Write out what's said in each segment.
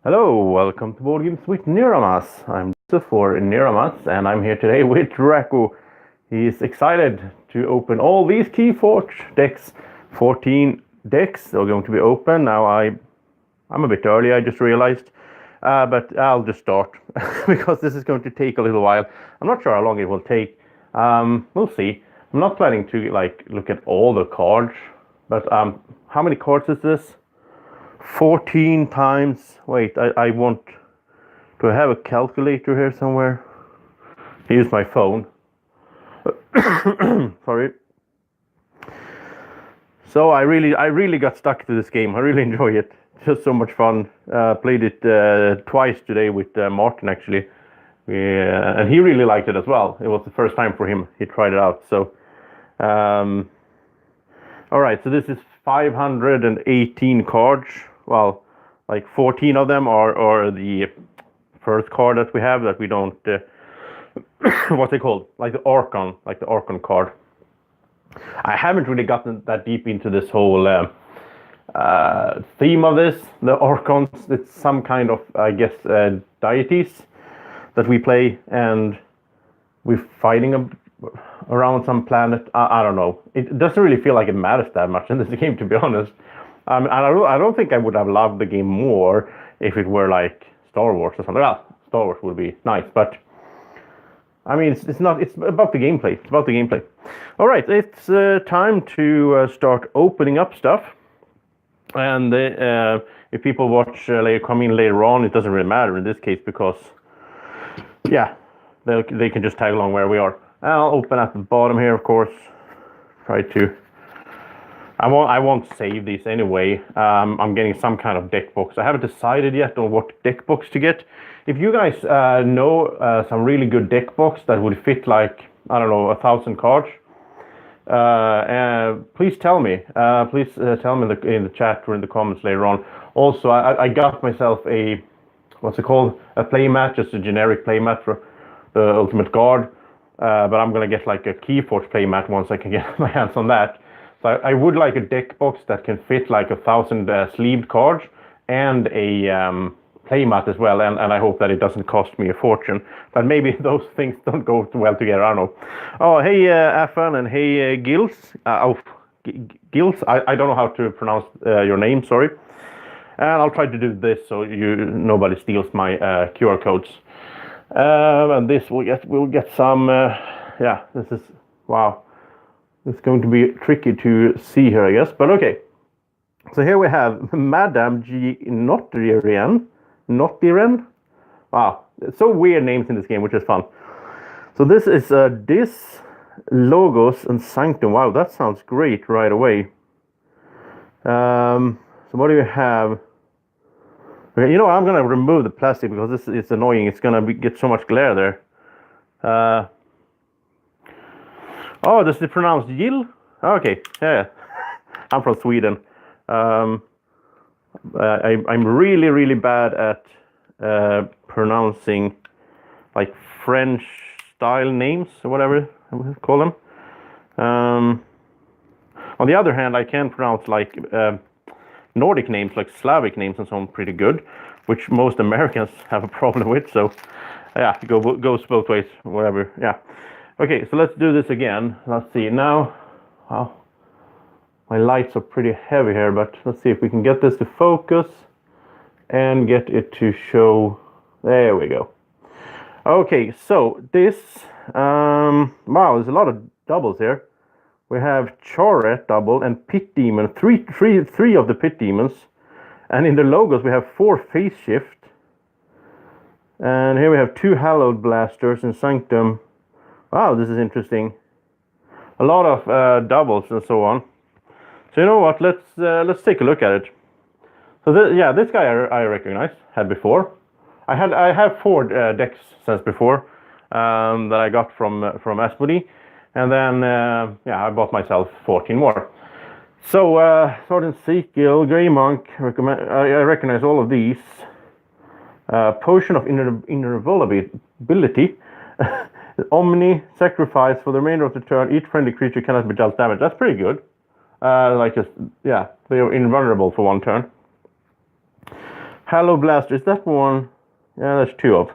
Hello, welcome to Board Games with Niramas. I'm Joseph for Niramas, and I'm here today with Draco. He's excited to open all these Keyforge decks. 14 decks are going to be open. Now I'm a bit early, I just realized, but I'll just start because this is going to take a little while. I'm not sure how long it will take. We'll see. I'm not planning to look at all the cards, but how many cards is this? 14 times. Wait, I want. Do I have a calculator here somewhere? Here's my phone. Sorry. So I really got stuck to this game. I really enjoy it. Just so much fun. Played it twice today with Martin actually, and he really liked it as well. It was the first time for him. He tried it out. So, all right. So this is 518 cards. Well, like 14 of them are the first card that we have that we don't. What's they called? Like the Archon card. I haven't really gotten that deep into this whole theme of this. The Archons, it's some kind of, I guess, deities that we play, and we're fighting around some planet. I don't know. It doesn't really feel like it matters that much in this game, to be honest. And I don't think I would have loved the game more if it were like Star Wars or something. Well, Star Wars would be nice, but I mean, it's not. It's about the gameplay. It's about the gameplay. All right, it's time to start opening up stuff. And if people watch come in later on, it doesn't really matter in this case because, yeah, they can just tag along where we are. I'll open at the bottom here, of course. Try to. I won't save these anyway. I'm getting some kind of deck box. I haven't decided yet on what deck box to get. If you guys know some really good deck box that would fit like, I don't know, 1,000 cards, please tell me. Please tell me in the chat or in the comments later on. Also, I got myself a, what's it called? A playmat, just a generic playmat for the Ultimate Guard. But I'm going to get like a Keyforge playmat once I can get my hands on that. So I would like a deck box that can fit like 1,000 sleeved cards and a playmat as well, and I hope that it doesn't cost me a fortune. But maybe those things don't go well together. I don't know. Oh, hey Afan and hey Gils. Gils. I don't know how to pronounce your name. Sorry. And I'll try to do this so nobody steals my QR codes. And this we'll get some. Yeah, this is wow. It's going to be tricky to see here, I guess, but okay. So here we have Madame G. Notiren. Wow, it's so weird names in this game, which is fun. So this is Dis, Logos, and Sanctum. Wow, that sounds great right away. So what do you have? Okay, you know, I'm gonna remove the plastic because it's annoying. It's gonna get so much glare there. Oh, does it pronounce Gill? Okay, yeah. I'm from Sweden. I'm really bad at pronouncing like French style names or whatever we call them. On the other hand, I can pronounce like Nordic names, like Slavic names and so on, pretty good, which most Americans have a problem with. So yeah, it goes both ways, whatever. Yeah. Okay, so let's do this again. Let's see now. Wow, my lights are pretty heavy here, but let's see if we can get this to focus and get it to show. There we go. Okay, so this. Wow, there's a lot of doubles here. We have Choret double and Pit Demon. Three of the Pit Demons, and in the logos we have 4 Phase Shift. And here we have 2 Hallowed Blasters and Sanctum. Wow, this is interesting. A lot of doubles and so on. So you know what? Let's take a look at it. So this guy I recognize, had before. I have 4 decks since before that I got from Asmodee, and then I bought myself 14 more. So Sword and Sequel, Grey Monk. I recognize all of these. Potion of Invulnerability. Omni, sacrifice for the remainder of the turn. Each friendly creature cannot be dealt damage. That's pretty good. They are invulnerable for 1 turn. Hollow Blaster, is that one? Yeah, there's 2 of.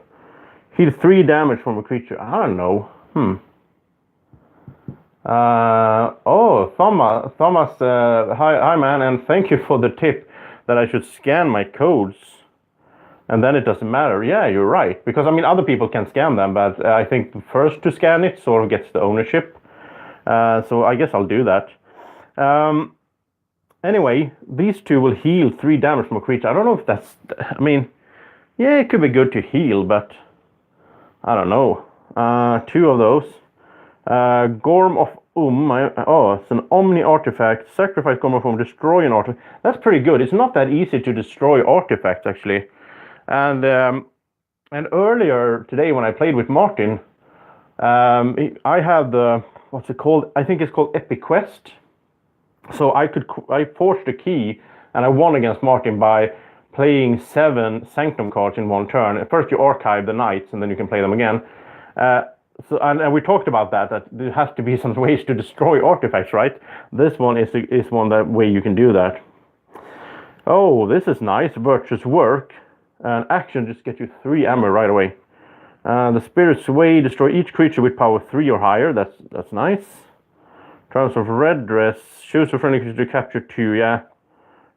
Heal 3 damage from a creature. I don't know. Thomas, hi man, and thank you for the tip that I should scan my codes, and then it doesn't matter. Yeah, you're right, because I mean other people can scan them, but I think the first to scan it sort of gets the ownership. So I guess I'll do that. Anyway, these 2 will heal 3 damage from a creature. I don't know if that's, I mean, yeah, it could be good to heal, but I don't know. 2 of those. Gorm of it's an Omni artifact. Sacrifice Gorm of destroy an artifact. That's pretty good. It's not that easy to destroy artifacts, actually. And earlier today when I played with Martin, I had the, what's it called? I think it's called Epic Quest. So I forged the key, and I won against Martin by playing 7 Sanctum cards in one turn. At first you archive the knights, and then you can play them again. And we talked about that there has to be some ways to destroy artifacts, right? This one is one that way you can do that. Oh, this is nice. Virtuous Work. And action just gets you 3 ammo right away. The Spirit Sway, destroy each creature with power 3 or higher. That's nice. Terms of Red Dress, choose a friendly creature to capture 2, yeah.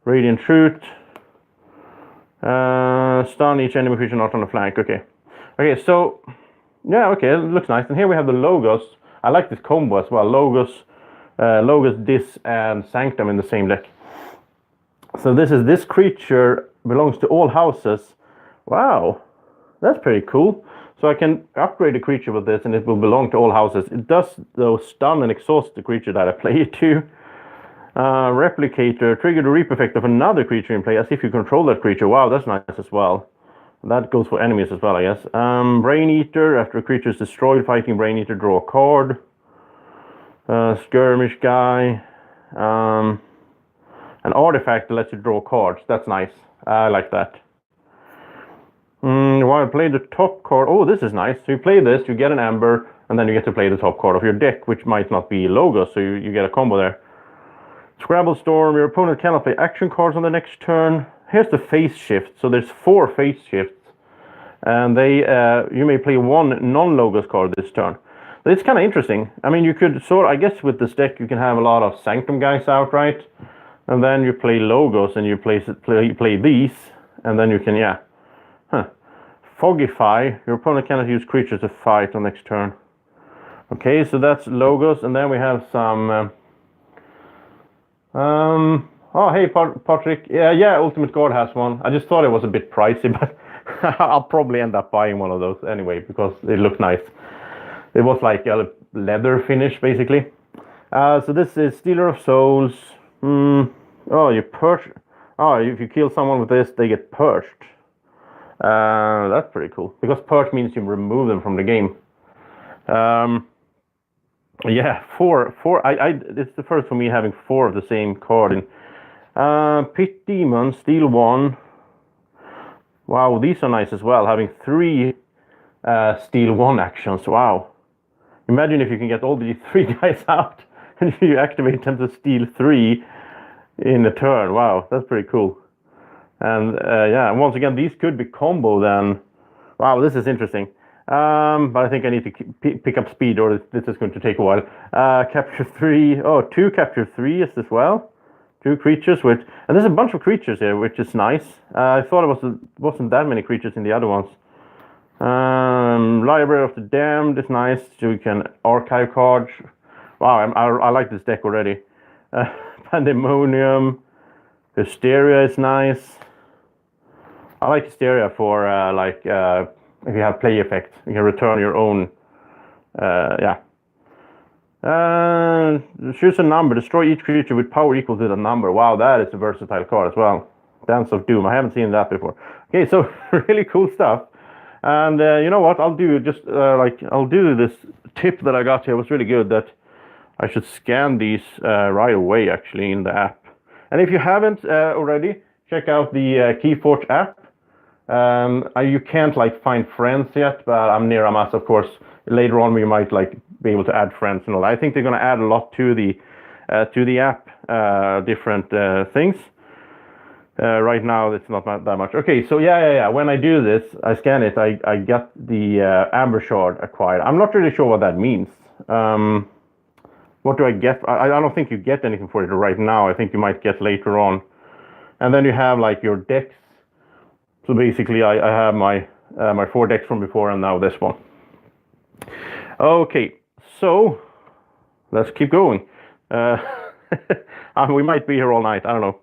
Radiant Truth. Stun each enemy creature not on the flank, okay. Okay, so, yeah, okay, it looks nice. And here we have the Logos. I like this combo as well. Logos, Dis, and Sanctum in the same deck. So this creature belongs to all houses. Wow, that's pretty cool. So I can upgrade a creature with this and it will belong to all houses. It does, though, stun and exhaust the creature that I play it to. Replicator, trigger the reap effect of another creature in play as if you control that creature. Wow, that's nice as well. That goes for enemies as well, I guess. Brain Eater, after a creature is destroyed, fighting Brain Eater, draw a card. Skirmish Guy. An artifact that lets you draw cards. That's nice. I like that. While I play the top card, oh, this is nice. So you play this, you get an Amber, and then you get to play the top card of your deck, which might not be Logos, so you get a combo there. Scrabble Storm, your opponent cannot play action cards on the next turn. Here's the phase shift. So there's 4 phase shifts, and you may play 1 non-Logos card this turn. So it's kind of interesting. I mean, you could I guess with this deck you can have a lot of Sanctum guys out, right? And then you play Logos and you play these, and then you can, yeah. Fogify, your opponent cannot use creatures to fight on next turn. Okay, so that's Logos, and then we have some. Oh, hey, Patrick. Yeah, Ultimate Guard has one. I just thought it was a bit pricey, but I'll probably end up buying one of those anyway because it looked nice. It was like a leather finish, basically. So this is Stealer of Souls. Oh, you purge. Oh, if you kill someone with this, they get purged. That's pretty cool because purge means you remove them from the game. Yeah, 4. It's the first for me having 4 of the same card in. Pit Demon, Steal 1. Wow, these are nice as well. Having 3 Steal 1 actions. Wow. Imagine if you can get all these 3 guys out and you activate them to steal 3 in a turn. Wow, that's pretty cool. And yeah, once again, these could be combo then. Wow, this is interesting. But I think I need to pick up speed or this is going to take a while. Capture 3. Oh, 2 capture 3 as well. 2 creatures and there's a bunch of creatures here, which is nice. I thought it wasn't that many creatures in the other ones. Library of the Damned is nice. So you can archive cards. Wow, I like this deck already. Pandemonium. Hysteria is nice. I like Hysteria for if you have play effects, you can return your own. Yeah. Choose a number. Destroy each creature with power equal to the number. Wow, that is a versatile card as well. Dance of Doom. I haven't seen that before. Okay, so really cool stuff. And you know what? I'll do this tip that I got here. It was really good that I should scan these right away actually in the app. And if you haven't already, check out the Keyforge app. You can't find friends yet, but I'm near Amas, of course. Later on, we might be able to add friends and all. I think they're going to add a lot to the app, different things. Right now, it's not that much. Okay, so yeah. When I do this, I scan it. I get the Amber Shard acquired. I'm not really sure what that means. What do I get? I don't think you get anything for it right now. I think you might get later on. And then you have like your decks. So basically, I have my 4 decks from before and now this one. Okay, so let's keep going. We might be here all night. I don't know.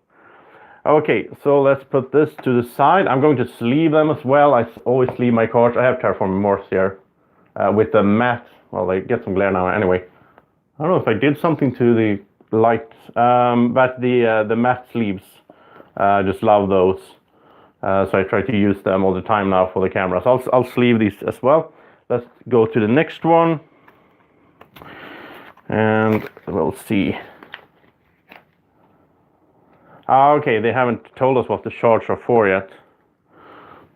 Okay, so let's put this to the side. I'm going to sleeve them as well. I always sleeve my cards. I have Terraforming Mars here with the matte. Well, they get some glare now anyway. I don't know if I did something to the lights, but the matte sleeves, I just love those. So I try to use them all the time now for the camera. So I'll sleeve these as well. Let's go to the next one. And we'll see. Okay, they haven't told us what the shards are for yet.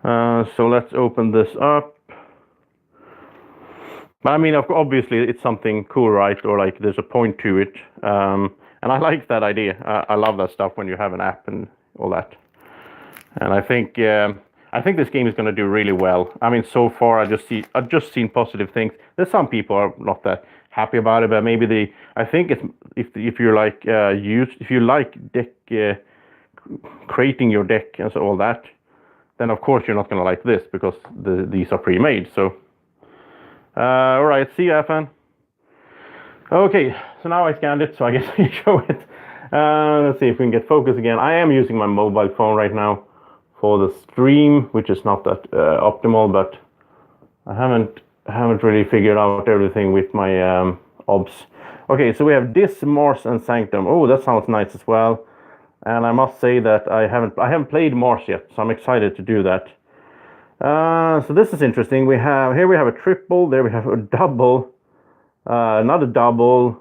So let's open this up. But I mean, obviously it's something cool, right? Or like there's a point to it. And I like that idea. I love that stuff when you have an app and all that. And I think this game is going to do really well. I mean, so far I've just seen positive things. There's some people are not that happy about it, but maybe I think it's if you're like if you like deck creating your deck and so all that, then of course you're not going to like this because these are pre-made. So. All right, see you, Afan. Okay, so now I scanned it, so I guess I show it. Let's see if we can get focus again. I am using my mobile phone right now for the stream, which is not that optimal, but I haven't really figured out everything with my obs. Okay, so we have this, Mars, and Sanctum. Oh, that sounds nice as well. And I must say that I haven't played Mars yet, so I'm excited to do that. So this is interesting. We have a triple. There we have a double. Another double.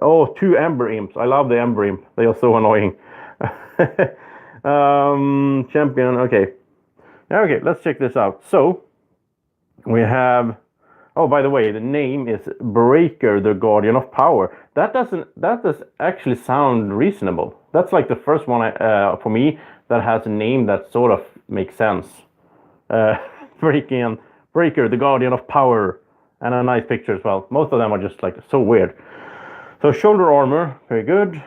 Oh, 2 Ember Imps. I love the Ember Imp. They are so annoying. Champion. Okay. Okay, let's check this out. So we have. Oh, by the way, the name is Breaker, the Guardian of Power. That does actually sound reasonable. That's like the first one for me that has a name that sort of makes sense. Breaker, the Guardian of Power, and a nice picture as well. Most of them are just like so weird. So shoulder armor, very good.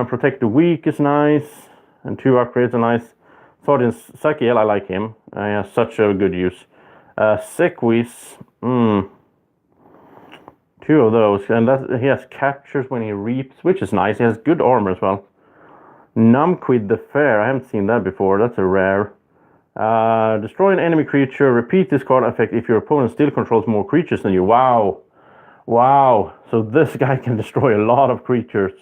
Protect the weak is nice, and 2 upgrades are nice. Sergeant Sakiel, I like him. He has such a good use. Sequis, 2 of those, and he has captures when he reaps, which is nice. He has good armor as well. Numquid the Fair, I haven't seen that before. That's a rare. Destroy an enemy creature. Repeat this card effect if your opponent still controls more creatures than you. Wow. So this guy can destroy a lot of creatures.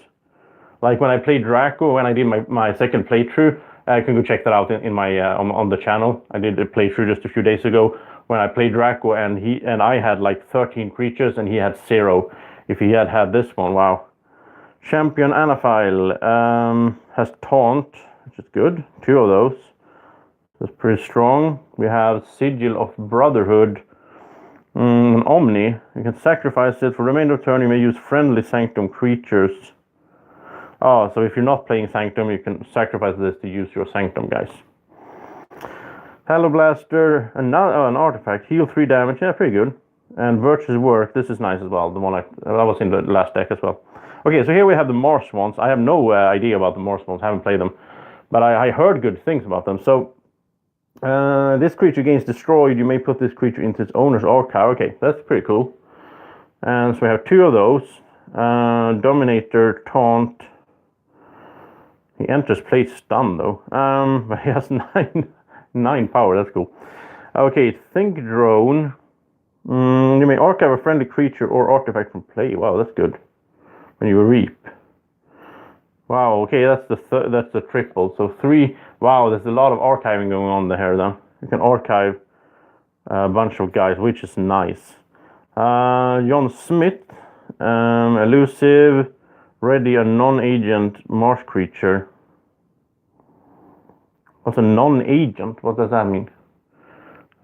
Like when I played Draco, when I did my second playthrough, I can go check that out in my on the channel. I did a playthrough just a few days ago when I played Draco, and I had like 13 creatures and he had 0. If he had this one, wow. Champion Anaphile has Taunt, which is good. 2 of those. That's pretty strong. We have Sigil of Brotherhood. Omni. You can sacrifice it. For the remainder of turn, you may use friendly Sanctum creatures. Oh, so if you're not playing Sanctum, you can sacrifice this to use your Sanctum, guys. Halo Blaster. An artifact. Heal 3 damage. Yeah, pretty good. And Virtue's Work. This is nice as well. The one that was in the last deck as well. Okay, so here we have the Mars ones. I have no idea about the Mars ones. I haven't played them. But I heard good things about them. So this creature gains destroyed. You may put this creature into its owner's archive. Okay, that's pretty cool. And so we have 2 of those. Dominator, Taunt. He enters play stun though. But he has 9 power. That's cool. Okay, Think Drone. You may archive a friendly creature or artifact from play. Wow, that's good. When you reap. Wow, okay, that's the triple. So 3. Wow, there's a lot of archiving going on there then. You can archive a bunch of guys, which is nice. John Smith, elusive, ready a non-agent Mars creature. What's a non-agent? What does that mean?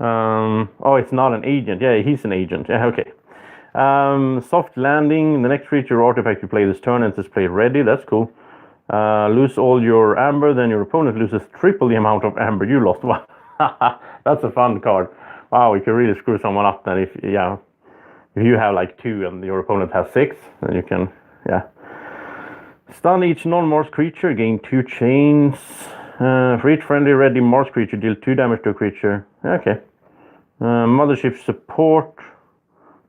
Oh, it's not an agent. Yeah, he's an agent. Yeah, okay. Soft landing. The next creature or artifact you play this turn enters play ready. That's cool. Lose all your amber, then your opponent loses triple the amount of amber you lost. Wow, that's a fun card. Wow, you can really screw someone up then if you have like 2 and your opponent has 6, then you can, Stun each non-Mars creature, gain 2 chains. For each friendly ready Mars creature, deal 2 damage to a creature. Okay. Mothership support.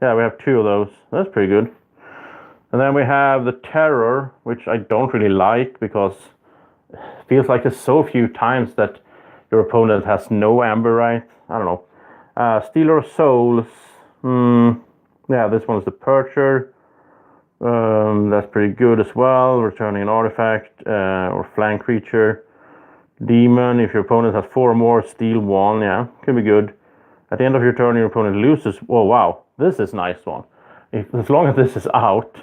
Yeah, we have 2 of those. That's pretty good. And then we have the Terror, which I don't really like because it feels like there's so few times that your opponent has no amber, right? I don't know. Stealer of Souls. Yeah, this one's the Percher. That's pretty good as well. Returning an artifact or flank creature. Demon, if your opponent has 4 or more, steal 1. Yeah, could be good. At the end of your turn, your opponent loses. Oh, wow. This is a nice one. As long as this is out,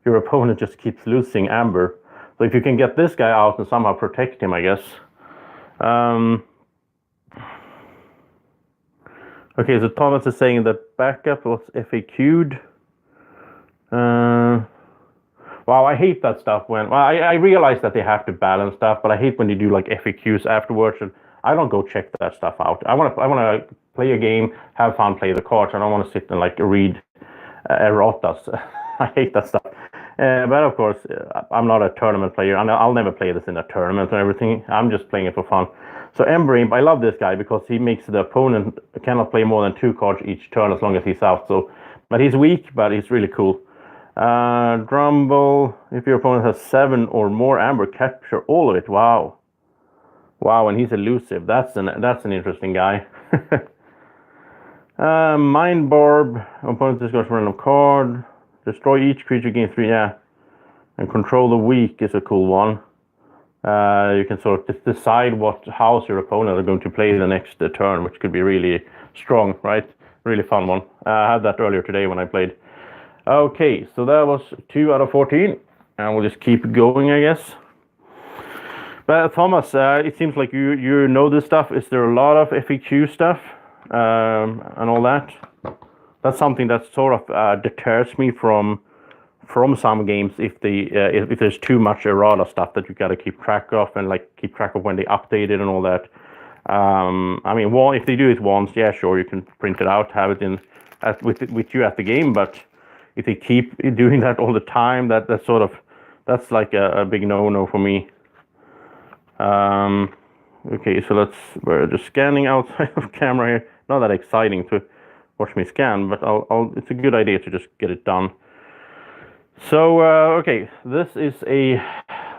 your opponent just keeps losing amber. So if you can get this guy out and somehow protect him, I guess. Okay, so Thomas is saying that backup was FAQ'd. Wow, I hate that stuff when... Well, I realize that they have to balance stuff, but I hate when they do like FAQs afterwards, and I don't go check that stuff out. I want to play a game, have fun, play the cards. I don't want to sit and like read erratas. I hate that stuff. But of course, I'm not a tournament player, and I'll never play this in a tournament or everything. I'm just playing it for fun. So Ember Imp, I love this guy because he makes the opponent cannot play more than 2 cards each turn as long as he's out. So, but he's weak, but he's really cool. Drumble, if your opponent has 7 or more amber, capture all of it. Wow. Wow, and he's elusive. That's an interesting guy. Mind Barb, opponent discards a random card. Destroy each creature, gain 3, and control the weak is a cool one. You can sort of decide what house your opponent are going to play the next turn, which could be really strong, right? Really fun one. I had that earlier today when I played. Okay, so that was 2 out of 14, and we'll just keep going, I guess. But Thomas, it seems like you know this stuff. Is there a lot of FAQ stuff and all that? That's something that sort of deters me from some games if there's too much errata stuff that you got to keep track of and like keep track of when they update it and all that. I mean, well, if they do it once, yeah, sure, you can print it out, have it with you at the game. But if they keep doing that all the time, that's like a big no-no for me. Okay, so we're just scanning outside of camera here. Not that exciting to watch me scan, but it's a good idea to just get it done. So, okay, this is a,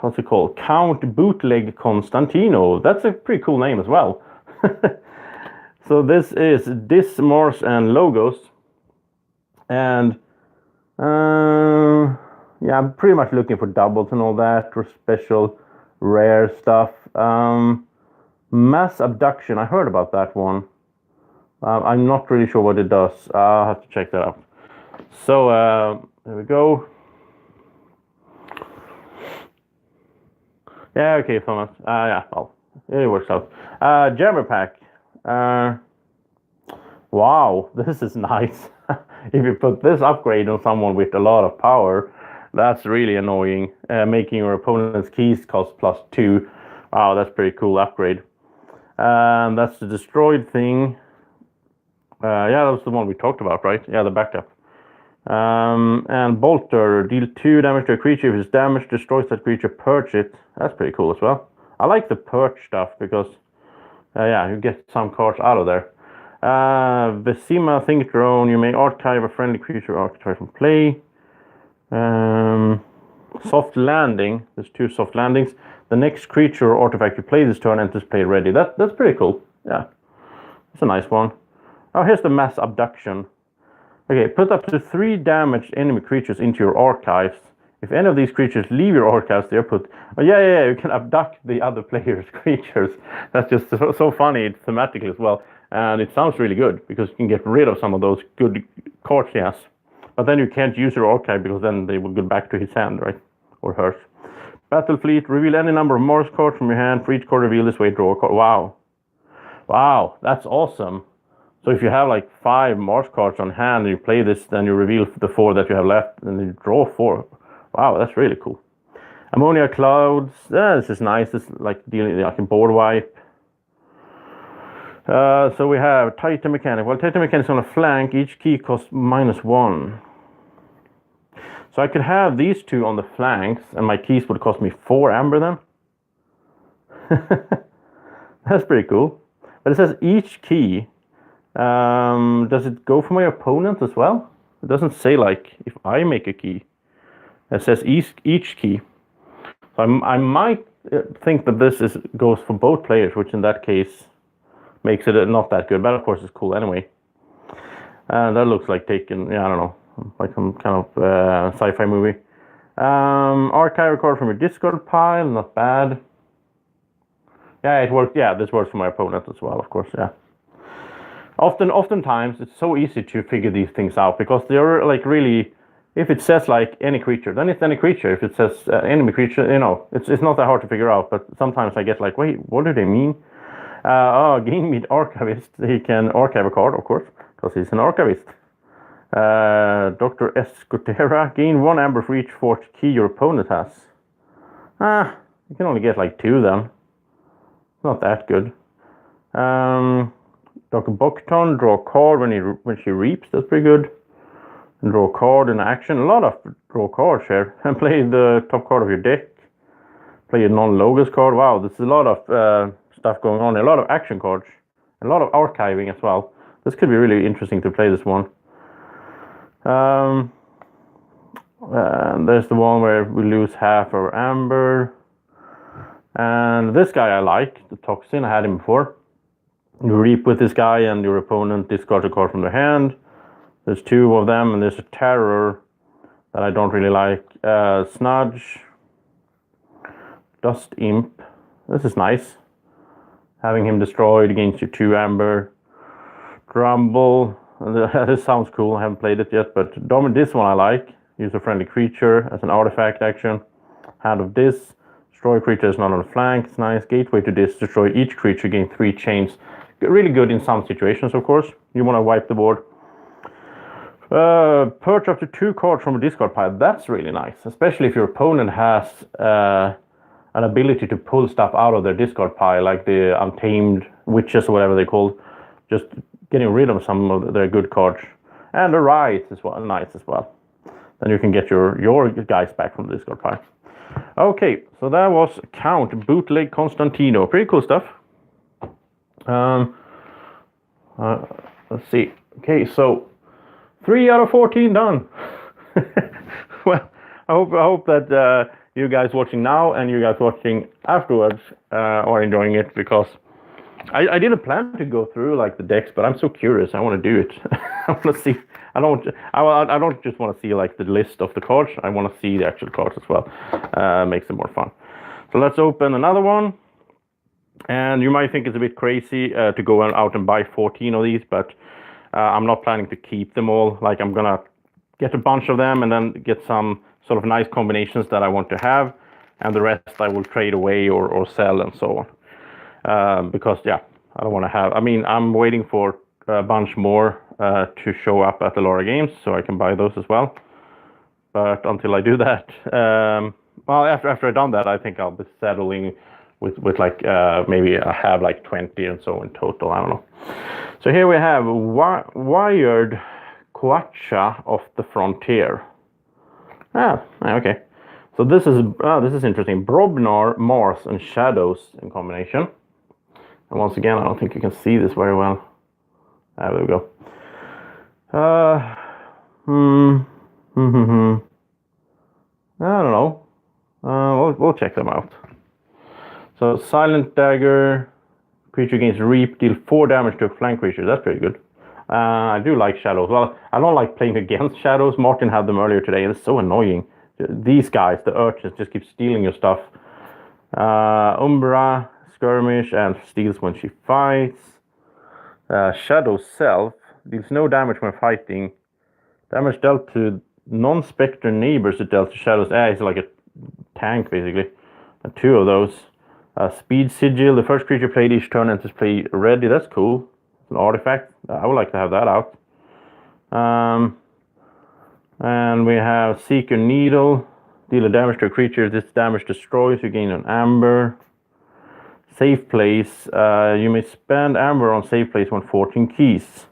what's it called? Count Bootleg Constantino. That's a pretty cool name as well. So this is Dis, Mars, and Logos. And, yeah, I'm pretty much looking for doubles and all that, or special rare stuff. Mass Abduction, I heard about that one. I'm not really sure what it does. I'll have to check that out. So, there we go. Yeah, okay, Thomas. Yeah, well, it works out. Jammer Pack. Wow, this is nice. If you put this upgrade on someone with a lot of power, that's really annoying. Making your opponent's keys cost +2. Wow, that's pretty cool upgrade. That's the destroyed thing. Yeah, that was the one we talked about, right? Yeah, the backup. And Bolter, deal 2 damage to a creature. If it's damaged, destroys that creature, purge it. That's pretty cool as well. I like the purge stuff because, yeah, you get some cards out of there. Vesima, Think Drone, you may archive a friendly creature archetype from play. Soft Landing, there's 2 soft landings. The next creature or artifact you play this turn enters play ready. That's pretty cool. Yeah, that's a nice one. Oh, here's the Mass Abduction. Okay, put up to 3 damaged enemy creatures into your archives. If any of these creatures leave your archives, they're put... Oh, yeah, you can abduct the other player's creatures. That's just so funny thematically as well. And it sounds really good, because you can get rid of some of those good cards he has. But then you can't use your archive, because then they will go back to his hand, right? Or hers. Battle Fleet, reveal any number of Mars cards from your hand. For each card reveal this way, draw a card. Wow. Wow, that's awesome. So if you have like 5 Mars cards on hand and you play this, then you reveal the 4 that you have left and you draw 4. Wow, that's really cool. Ammonia clouds. This is nice. This is like dealing. I can board wipe. So we have Titan Mechanic. Well, Titan Mechanic is on a flank. Each key costs -1. So I could have these two on the flanks, and my keys would cost me 4 amber then. That's pretty cool. But it says each key. Does it go for my opponent as well? It doesn't say like if I make a key. It says each key. So I might think that this goes for both players, which in that case makes it not that good. But of course it's cool anyway. That looks like taken, yeah, I don't know, like some kind of sci-fi movie. Archive record from your Discord pile, not bad. Yeah, it works. Yeah, this works for my opponent as well, of course. Yeah. Oftentimes it's so easy to figure these things out because they're like really. If it says like any creature, then it's any creature. If it says enemy creature, you know, it's not that hard to figure out. But sometimes I get like, wait, what do they mean? Game Meet Archivist. He can archive a card, of course, because he's an archivist. Dr. Escotera. Gain 1 amber for each forged key your opponent has. You can only get like 2 then. Not that good. Dr. Buckton, draw a card when she reaps. That's pretty good. And draw a card in action. A lot of draw cards here. And play the top card of your deck. Play a non-Logos card. Wow, there's a lot of stuff going on. A lot of action cards. A lot of archiving as well. This could be really interesting to play this one. And there's the one where we lose half our amber. And this guy I like, the Toxin. I had him before. You reap with this guy and your opponent discards a card from their hand. There's 2 of them, and there's a Terror that I don't really like. Snudge. Dust Imp. This is nice. Having him destroyed against your 2 amber. Grumble. This sounds cool. I haven't played it yet, but this one I like. Use a friendly creature as an artifact action. Hand of this. Destroy creature is not on the flank. It's nice. Gateway to this. Destroy each creature. Gain 3 chains. Really good in some situations, of course. You want to wipe the board. Purge up to 2 cards from a discard pile. That's really nice, especially if your opponent has an ability to pull stuff out of their discard pile, like the Untamed Witches or whatever they're called. Just getting rid of some of their good cards. And the Rights is nice as well. Then you can get your guys back from the discard pile. Okay, so that was Count Bootleg Constantino. Pretty cool stuff. Let's see. Okay, so 3 out of 14 done. Well, I hope that you guys watching now and you guys watching afterwards are enjoying it, because I didn't plan to go through like the decks, but I'm so curious. I want to do it. I want to see. I don't just want to see like the list of the cards. I want to see the actual cards as well. Makes it more fun. So let's open another one. And you might think it's a bit crazy to go out and buy 14 of these, but I'm not planning to keep them all. Like, I'm gonna get a bunch of them and then get some sort of nice combinations that I want to have, and the rest I will trade away or sell and so on. Because yeah, I don't want to have. I mean, I'm waiting for a bunch more to show up at the Laura Games, so I can buy those as well. But until I do that, well, after I've done that, I think I'll be settling with like maybe I have like 20 and so in total. I don't know. So here we have Wired Coacha of the Frontier. Okay. So this is interesting. Brobnar, Mars, and Shadows in combination. And once again, I don't think you can see this very well. There we go. I don't know. We'll check them out. So Silent Dagger, creature gains Reap, deal 4 damage to a flank creature. That's pretty good. I do like Shadows. Well, I don't like playing against Shadows. Martin had them earlier today, and it's so annoying. These guys, the urchins, just keep stealing your stuff. Umbra, Skirmish, and steals when she fights. Shadow Self deals no damage when fighting. Damage dealt to non-spectre neighbors it dealt to Shadows. It's like a tank, basically. And 2 of those. Speed Sigil, the first creature played each turn enters play ready. That's cool. It's an artifact. I would like to have that out. And we have Seeker Needle. Deal a damage to a creature. This damage destroys. You gain an amber. Safe place. You may spend amber on safe place when 14 keys.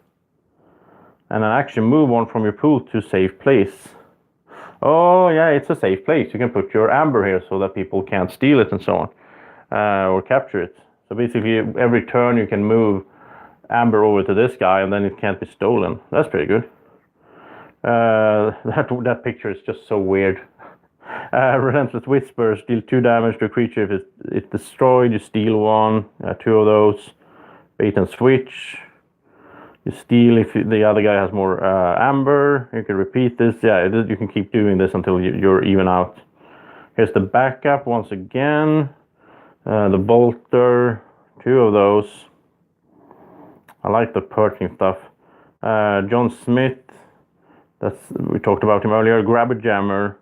And an action move one from your pool to safe place. Oh yeah, it's a safe place. You can put your amber here so that people can't steal it and so on. Or capture it. So basically every turn you can move amber over to this guy and then it can't be stolen. That's pretty good. That picture is just so weird. Relentless Whispers, deal 2 damage to a creature if it's destroyed. You steal 1, 2 of those. Bait and switch. You steal if the other guy has more amber. You can repeat this. Yeah, you can keep doing this until you're even out. Here's the backup once again. The bolter, 2 of those. I like the perching stuff. John Smith, we talked about him earlier. Grab a jammer.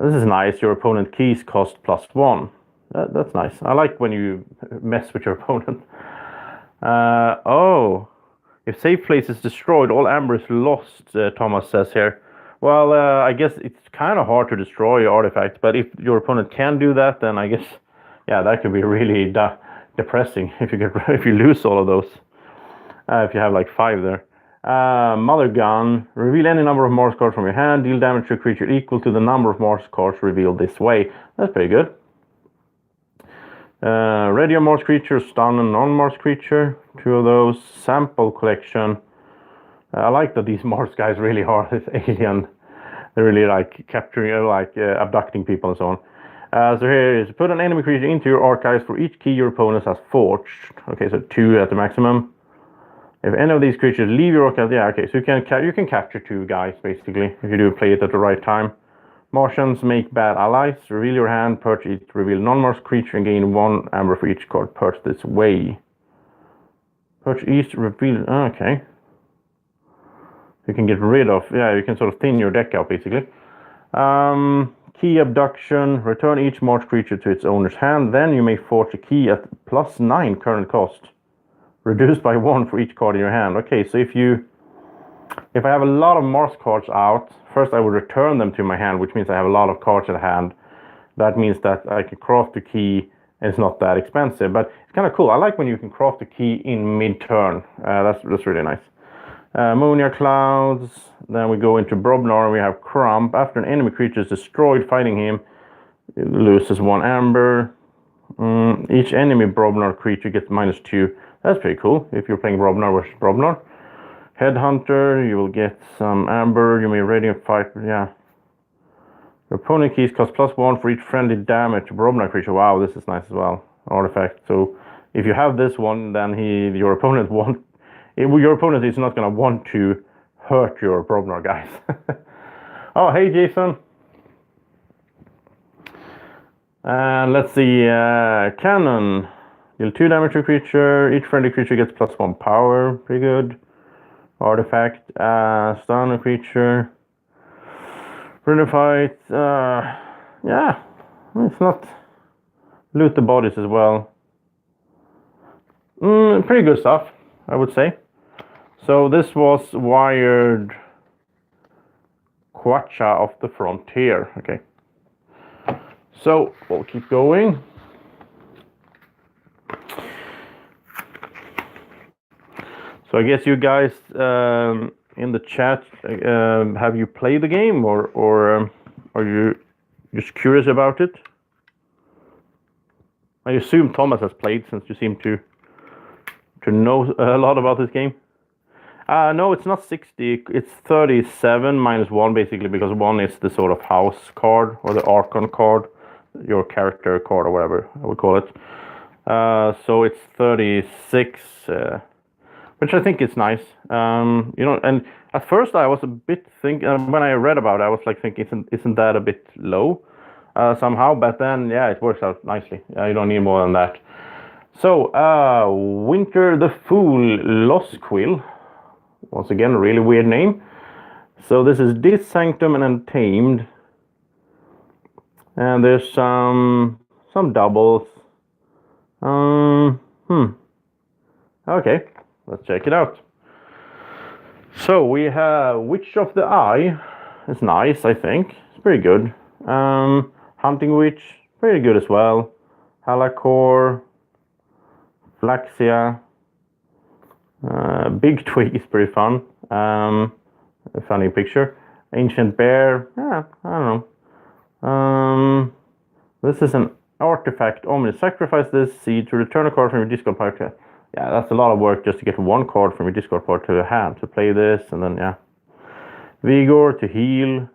This is nice. Your opponent keys cost +1. That's nice. I like when you mess with your opponent. Oh, if safe place is destroyed, all amber is lost, Thomas says here. Well, I guess it's kind of hard to destroy artifacts, but if your opponent can do that, then I guess, yeah, that could be really depressing if you lose all of those. If you have like 5 there. Mother Gun. Reveal any number of Mars cards from your hand. Deal damage to a creature equal to the number of Mars cards revealed this way. That's pretty good. Ready a Mars creature, stun a non-Mars creature. 2 of those. Sample collection. I like that these Mars guys really are this alien. They're really like capturing, abducting people and so on. So here is put an enemy creature into your archives for each key your opponent has forged. Okay, so 2 at the maximum. If any of these creatures leave your archive, yeah, okay, so you can capture 2 guys basically if you do play it at the right time. Martians make bad allies. Reveal your hand, perch each reveal non-Mars creature and gain 1 amber for each card perched this way. Perch each reveal. Okay. You can get rid of. Yeah, you can sort of thin your deck out basically. Key abduction. Return each Mars creature to its owner's hand. Then you may forge a key at +9 current cost. Reduced by 1 for each card in your hand. Okay, so if I have a lot of Mars cards out, first I would return them to my hand, which means I have a lot of cards at hand. That means that I can craft a key and it's not that expensive, but it's kind of cool. I like when you can craft a key in mid-turn. That's really nice. Ammonia Clouds. Then we go into Brobnar and we have Crump. After an enemy creature is destroyed, fighting him, it loses 1 amber. Each enemy Brobnar creature gets -2. That's pretty cool if you're playing Brobnar versus Brobnar. Headhunter, you will get some amber. You may radiant fight. Yeah. Your opponent keys cost +1 for each friendly damage to Brobnar creature. Wow, this is nice as well. Artifact. So if you have this one, then your opponent is not gonna want to hurt your Brobnar guys. Oh, hey Jason. And let's see, Cannon. Deal 2 damage to a creature. Each friendly creature gets +1 power. Pretty good. Artifact. Stun a creature. Fight. Yeah. It's not. Loot the bodies as well. Pretty good stuff, I would say. So this was Wired Quacha of the Frontier. Okay. So we'll keep going. So I guess you guys in the chat, have you played the game or are you just curious about it? I assume Thomas has played since you seem to know a lot about this game. No, it's not 60. It's 37 -1 basically, because 1 is the sort of house card or the Archon card, your character card or whatever I would call it. So it's 36. Which I think is nice, and at first I was a bit when I read about it, I was like thinking, isn't that a bit low somehow? But then, yeah, it works out nicely. You don't need more than that. So, Winter the Fool Lostquill, once again, a really weird name. So this is Dis Sanctum and Untamed, and there's some doubles. Okay. Let's check it out. So we have Witch of the Eye. It's nice, I think. It's pretty good. Hunting Witch, pretty good as well. Halakor, Flaxia, Big Twig is pretty fun. A funny picture. Ancient Bear, I don't know. This is an artifact omni. Sacrifice this seed to return a card from your discard pile. Yeah, that's a lot of work just to get one card from your discard pile to your hand to play this, and then yeah. Vigor to heal,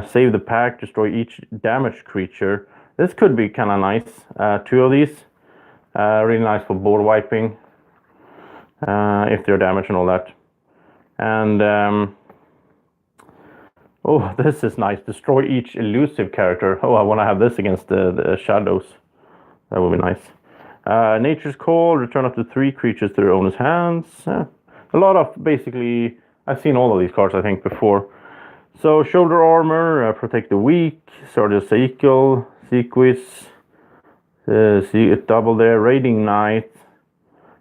save the pack, destroy each damaged creature. This could be kind of nice. 2 of these, really nice for board wiping, if they're damaged and all that. And oh, this is nice. Destroy each elusive character. Oh, I want to have this against the shadows. That would be nice. Nature's Call, return up to 3 creatures to their owner's hands. A lot of, basically, I've seen all of these cards, I think, before. So, Shoulder Armor, Protect the Weak, Sardius Cycle, Sequis, see it double there, Raiding Knight,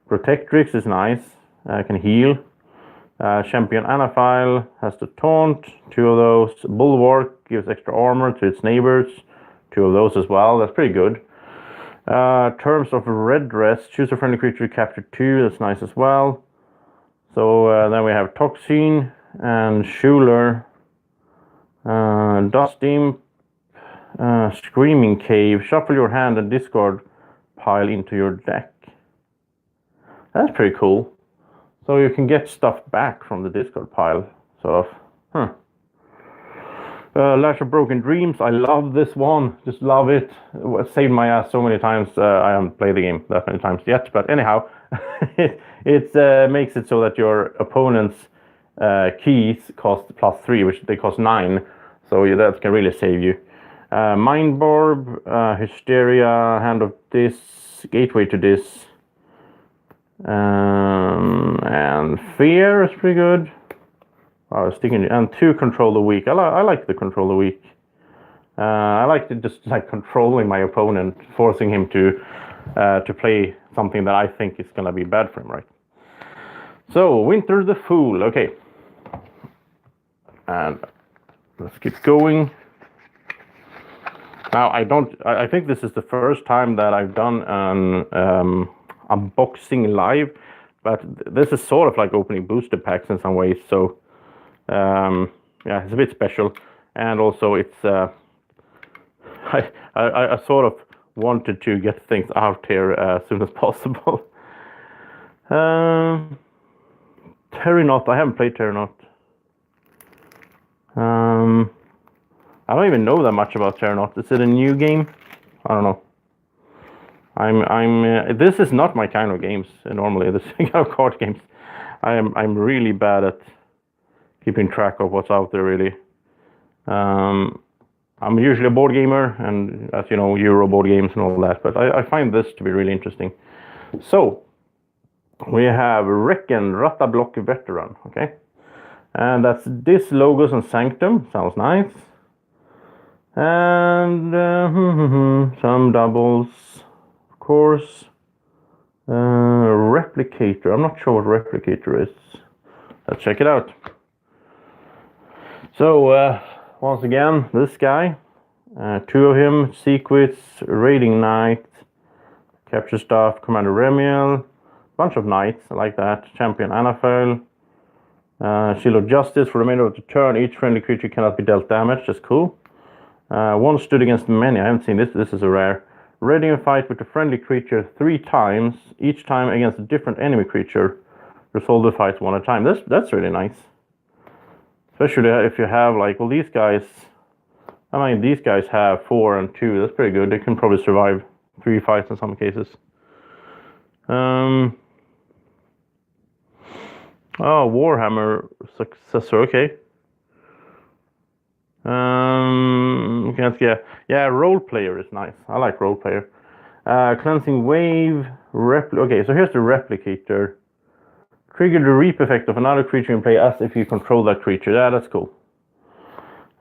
Protectrix is nice, can heal. Champion Anaphile has to taunt, 2 of those. Bulwark gives extra armor to its neighbors, 2 of those as well, that's pretty good. Terms of Red Dress, choose a friendly creature to capture 2, that's nice as well. So then we have Toxin and Schuler, Dust Imp, Screaming Cave, shuffle your hand and discard pile into your deck. That's pretty cool. So you can get stuff back from the discard pile, sort of. Lash of Broken Dreams, I love this one, just love it. It saved my ass so many times. I haven't played the game that many times yet, but anyhow, it makes it so that your opponent's keys cost +3, which they cost 9, so that can really save you. Mind Barb, Hysteria, Hand of this, Gateway to this, and Fear is pretty good. I was thinking, and 2 Control the Weak. I like the Control the Weak. I like to just like controlling my opponent, forcing him to play something that I think is gonna be bad for him, right? So Winter the Fool, okay. And let's keep going. Now I think this is the first time that I've done an unboxing live, but this is sort of like opening booster packs in some ways. So yeah, it's a bit special, and also it's I sort of wanted to get things out here as soon as possible. Terranaut, I haven't played Terranaut. I don't even know that much about Terranaut. Is it a new game? I don't know. This is not my kind of games normally. This kind of card games. I'm really bad at keeping track of what's out there, really. I'm usually a board gamer, and as you know, Euro board games and all that, but I find this to be really interesting. So, we have Reckon Rattablock Veteran, okay? And that's this, Logos and Sanctum, sounds nice. And some doubles, of course. Replicator, I'm not sure what Replicator is. Let's check it out. So, once again, this guy, 2 of him, Sequits, Raiding Knight, Capture Stuff, Commander Remiel, bunch of knights, I like that, Champion Anaphile, Shield of Justice, for the remainder of the turn, each friendly creature cannot be dealt damage, that's cool. One stood against many, I haven't seen this is a rare. Ready a fight with a friendly creature 3 times, each time against a different enemy creature, resolve the fight 1 at a time. That's really nice. Especially if you have, like, well, these guys, I mean, these guys have 4 and 2. That's pretty good. They can probably survive 3 fights in some cases. Oh, Warhammer Successor, okay. Yeah, Role Player is nice. I like Role Player. Cleansing Wave, okay, so here's the Replicator. Trigger the reap effect of another creature in play as if you control that creature. Yeah, that's cool.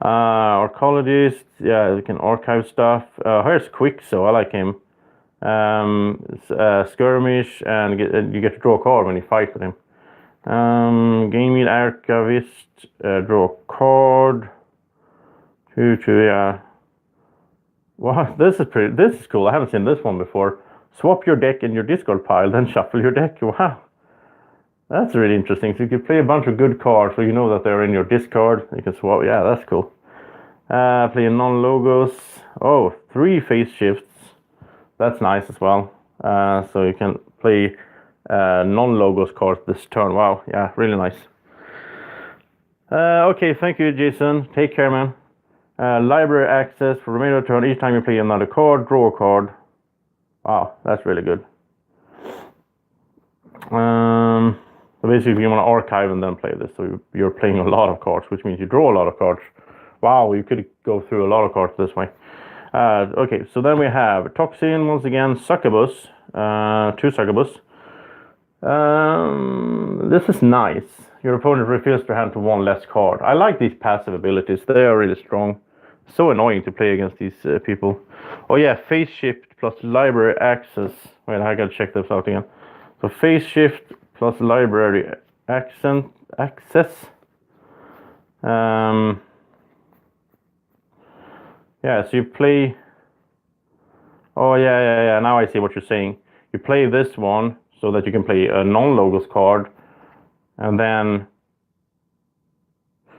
Archaeologist, yeah, you can archive stuff. Here's Quixo, I like him. Skirmish, and you get to draw a card when you fight with him. Gaming Archivist, draw a card. 2, yeah. Wow, this is cool. I haven't seen this one before. Swap your deck in your discard pile, then shuffle your deck. Wow. That's really interesting. So you can play a bunch of good cards, so you know that they're in your discard. You can swap. Yeah, that's cool. Play non-logos. Oh, 3 phase shifts. That's nice as well. So you can play non-logos cards this turn. Wow, yeah, really nice. Okay, thank you, Jason. Take care, man. Library access for remainder of turn. Each time you play another card, draw a card. Wow, that's really good. So basically, you want to archive and then play this. So you're playing a lot of cards, which means you draw a lot of cards. Wow, you could go through a lot of cards this way. Okay, so then we have Toxin, once again, Succubus, 2 Succubus. This is nice. Your opponent refills their hand to 1 less card. I like these passive abilities. They are really strong. So annoying to play against these people. Oh yeah, phase shift plus library access. Wait, I gotta check this out again. So phase shift plus library access. Yeah, so you play. Oh yeah. Now I see what you're saying. You play this one so that you can play a non-logos card, and then.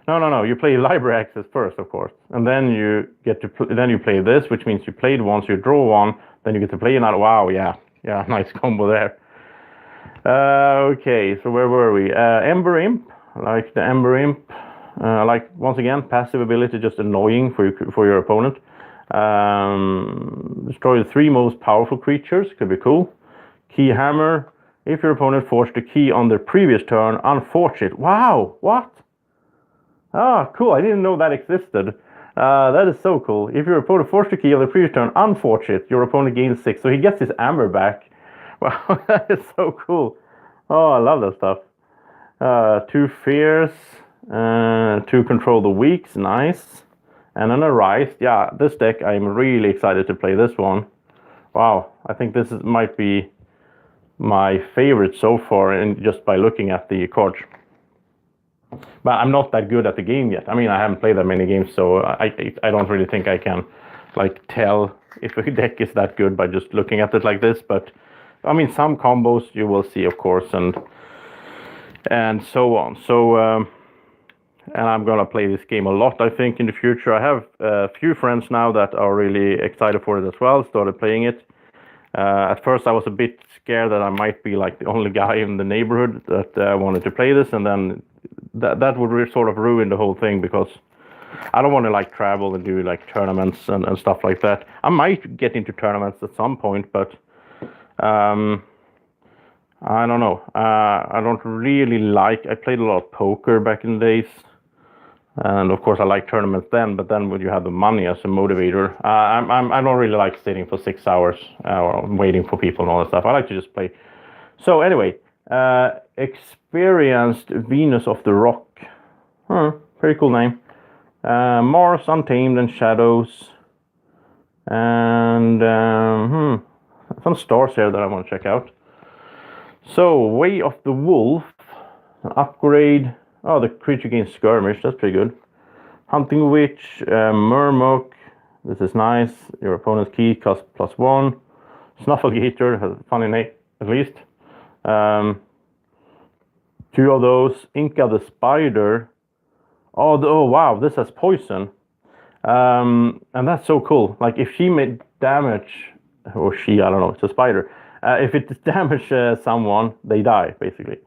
No. You play library access first, of course, and then you get to. Then you play this, which means you played one, so you draw one. Then you get to play another. Wow, yeah, nice combo there. Okay, so where were we? Ember Imp. I like the Ember Imp. Like, once again, passive ability, just annoying for your opponent. Destroy the 3 most powerful creatures. Could be cool. Key Hammer. If your opponent forced a key on their previous turn, unforce it. Wow, what? Ah, cool. I didn't know that existed. That is so cool. If your opponent forced a key on the previous turn, unforce it. Your opponent gains 6. So he gets his Amber back. Wow, that is so cool. Oh, I love that stuff. 2 Fears. 2 Control the Weaks. Nice. And then Arise. Yeah, this deck, I'm really excited to play this one. Wow, I think this might be my favorite so far, and just by looking at the cards. But I'm not that good at the game yet. I mean, I haven't played that many games, so I don't really think I can like tell if a deck is that good by just looking at it like this. But I mean, some combos you will see, of course, and so on. So and I'm gonna play this game a lot, I think, in the future. I have a few friends now that are really excited for it as well. Started playing it. At first, I was a bit scared that I might be like the only guy in the neighborhood that wanted to play this, and then that would sort of ruin the whole thing, because I don't want to like travel and do like tournaments and stuff like that. I might get into tournaments at some point, but I don't know. I don't really like. I played a lot of poker back in the days, and of course I like tournaments then. But then when you have the money as a motivator, I don't really like sitting for 6 hours waiting for people and all that stuff. I like to just play. So anyway, Experienced Venus of the Rock. Pretty cool name. Mars, Untamed, and Shadows. And some stars here that I want to check out. So, Way of the Wolf. Upgrade. Oh, the creature gains Skirmish. That's pretty good. Hunting Witch. Murmok. This is nice. Your opponent's key costs +1. Snufflegator has a funny name, at least. 2 of those. Inca the Spider. Oh wow, this has poison. And that's so cool. Like, if she made damage, or she, I don't know, it's a spider. If it damages someone, they die, basically.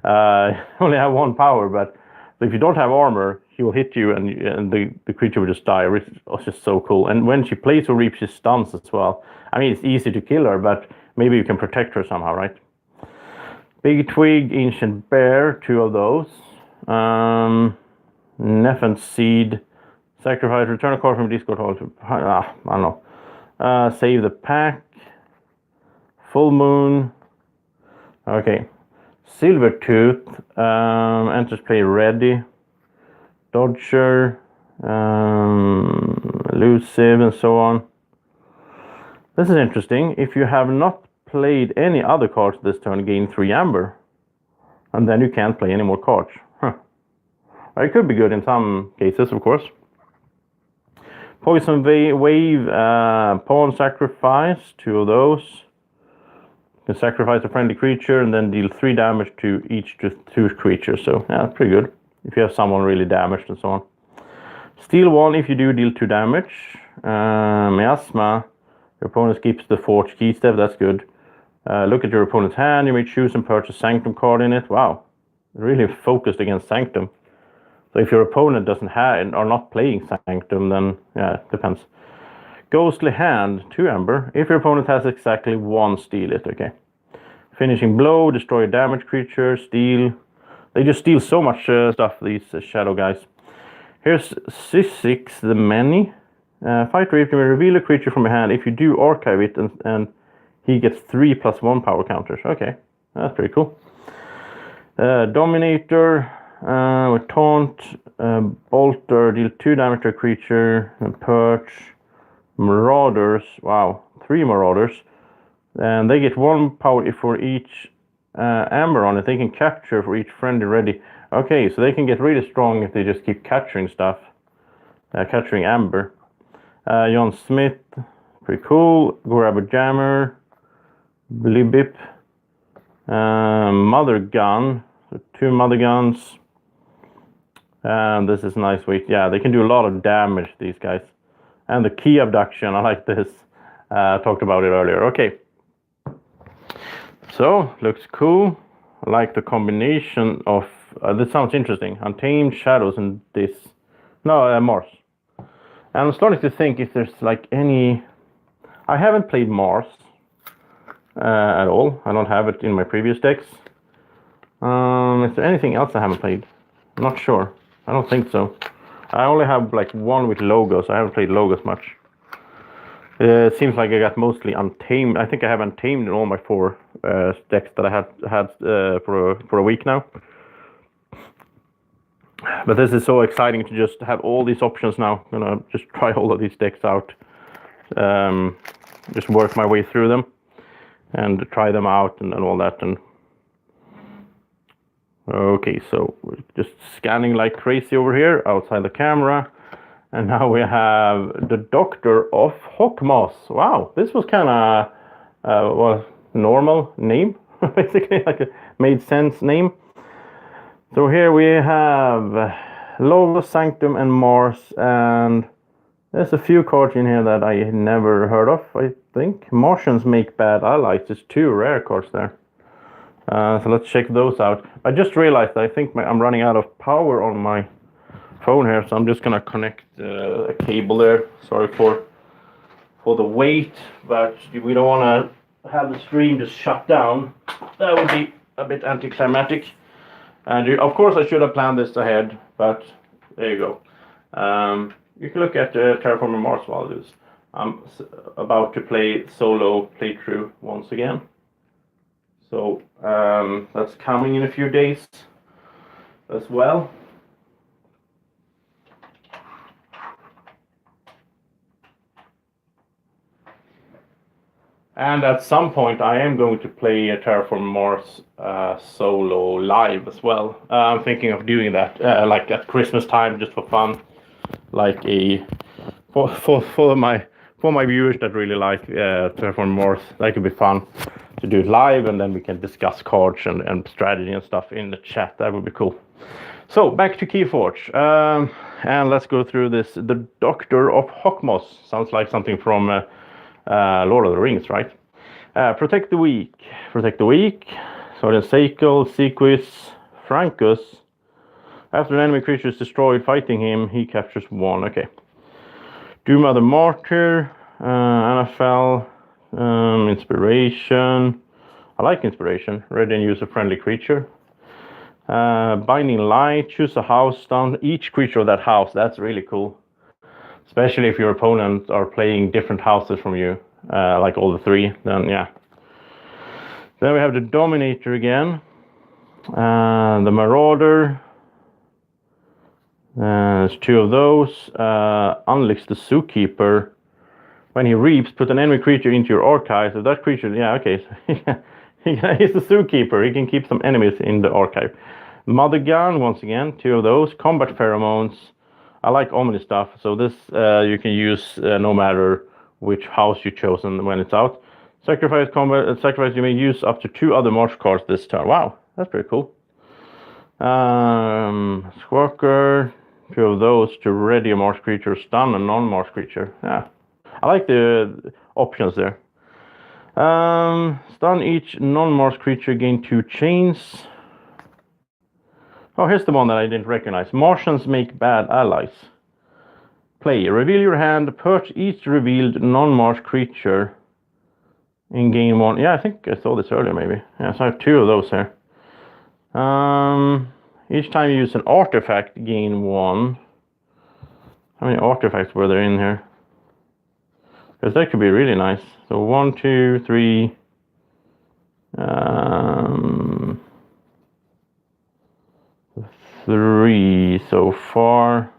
Only have 1 power, but if you don't have armor, he will hit you, and the creature will just die. It's just so cool. And when she plays or reaps, she stuns as well. I mean, it's easy to kill her, but maybe you can protect her somehow, right? Big Twig, Ancient Bear, 2 of those. Nephen's Seed. Sacrifice, return a card from Discord Hall to... I don't know. Save the Pack. Full Moon. Okay. Silvertooth. Enters play ready. Dodger. Elusive, and so on. This is interesting. If you have not played any other cards this turn, gain 3 amber. And then you can't play any more cards. It could be good in some cases, of course. Poison Wave, pawn sacrifice, 2 of those. You can sacrifice a friendly creature and then deal 3 damage to each to 2 creatures. So yeah, pretty good if you have someone really damaged and so on. Steal 1 if you do deal 2 damage. Miasma, your opponent keeps the Forge Key Step, that's good. Look at your opponent's hand, you may choose and purchase Sanctum card in it. Wow, really focused against Sanctum. So if your opponent doesn't have or not playing Sanctum, then yeah, it depends. Ghostly Hand, 2 Ember. If your opponent has exactly 1, steal it, okay. Finishing Blow, destroy a damaged creature, steal. They just steal so much stuff, these shadow guys. Here's Sissix, the Many. Fighter, if you may reveal a creature from your hand, if you do archive it and he gets 3+1 power counters. Okay, that's pretty cool. Dominator with Taunt, Bolter, deal 2 damage to a creature, and Perch. Marauders, wow, 3 Marauders. And they get 1 power for each Amber on it. They can capture for each friendly ready. Okay, so they can get really strong if they just keep capturing stuff. Capturing Amber. John Smith, pretty cool. Grab a Jammer. Blibip. Mother Gun, so 2 Mother Guns. And this is nice weight. Yeah, they can do a lot of damage, these guys. And the Key Abduction, I like this. Talked about it earlier. Okay. So, looks cool. I like the combination of... this sounds interesting. Untamed, Shadows, and this. No, Mars. And I'm starting to think if there's like any... I haven't played Mars at all. I don't have it in my previous decks. Is there anything else I haven't played? I'm not sure. I don't think so. I only have like 1 with Logos. I haven't played Logos much. It seems like I got mostly Untamed. I think I have Untamed in all my 4 decks that I had for a week now. But this is so exciting to just have all these options now. I'm gonna just try all of these decks out. Just work my way through them and try them out and all that. And okay, so we're just scanning like crazy over here outside the camera. And now we have the Doctor of Hawkmoss. Wow, this was kind of well, normal name, basically, like a made sense name. So here we have Logos, Sanctum, and Mars, and there's a few cards in here that I never heard of, I think. Martians Make Bad Allies, there's 2 rare cards there. So let's check those out. I just realized I think I'm running out of power on my phone here, so I'm just gonna connect a cable there. Sorry for the wait, but we don't want to have the stream just shut down. That would be a bit anticlimactic. And of course I should have planned this ahead, but there you go. You can look at Terraforming Mars while this. I'm about to play solo playthrough once again. So that's coming in a few days as well. And at some point I am going to play Terraform Mars solo live as well. I'm thinking of doing that like at Christmas time, just for fun, like for my viewers that really like Terraform Mars. That could be fun to do it live, and then we can discuss cards and strategy and stuff in the chat. That would be cool. So back to Keyforge, and let's go through this. The Doctor of Hawkmoss sounds like something from Lord of the Rings, right? Protect the weak. Protect the weak. So then Sakel, Sequis, Francus. After an enemy creature is destroyed fighting him, he captures 1. Okay. Doommother Martyr, Anafel, Inspiration. I like Inspiration. Ready and use a friendly creature. Binding Light, choose a house down each creature of that house. That's really cool. Especially if your opponents are playing different houses from you, like all the 3, then yeah. Then we have the Dominator again, the Marauder. There's 2 of those. Unleash the Zookeeper. When he reaps, put an enemy creature into your archive. If that creature, yeah, okay. So he's the Zookeeper. He can keep some enemies in the archive. Mother Gun, once again, 2 of those. Combat Pheromones. I like Omni stuff, so this you can use no matter which house you chosen when it's out. Sacrifice combat, sacrifice, you may use up to 2 other march cards this turn. Wow, that's pretty cool. Squawker, 2 of those to ready a march creature, stun a non-march creature. Yeah, I like the options there. Stun each non-march creature, gain 2 chains. Oh, here's the one that I didn't recognize. Martians make bad allies. Play. Reveal your hand. Perch each revealed non-march creature in game 1. Yeah, I think I saw this earlier maybe. Yeah, so I have 2 of those here. Each time you use an artifact, gain 1. How many artifacts were there in here? Because that could be really nice. So 1, 2, 3. 3 so far.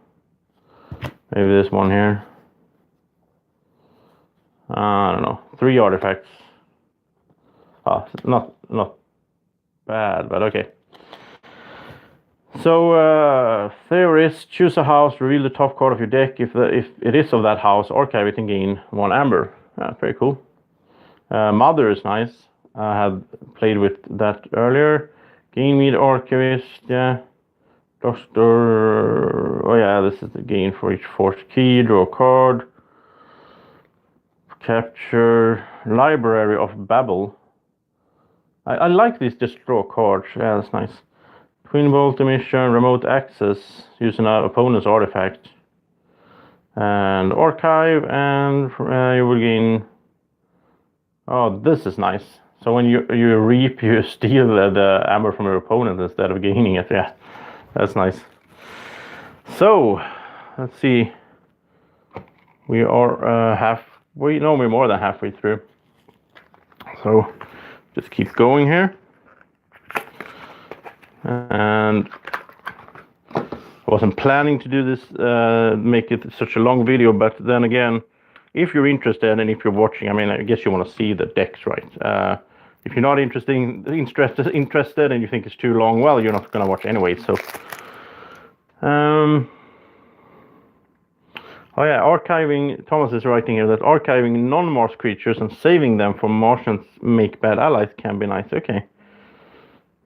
Maybe this one here. I don't know. 3 artifacts. Oh, not bad, but okay. So theories: choose a house, reveal the top card of your deck. If it is of that house, archive it and gain 1 amber. Yeah, very cool. Mother is nice. I had played with that earlier. Gainmead Archivist, yeah. Doctor, oh yeah, this is the gain for each forced key. Draw a card. Capture Library of Babel. I like these just draw cards. Yeah, that's nice. Twin Bolt Emission, Remote Access, using an opponent's artifact. And Archive, and you will gain... Oh, this is nice. So when you reap, you steal the amber from your opponent instead of gaining it. Yeah, that's nice. So, let's see. We are we're more than halfway through. So, just keep going here. And I wasn't planning to do this, make it such a long video, but then again, if you're interested and if you're watching, I mean, I guess you want to see the decks, right? If you're not interested and you think it's too long, well, you're not going to watch anyway. So, oh yeah, archiving. Thomas is writing here that archiving non-Mars creatures and saving them for Martians make bad allies can be nice. Okay.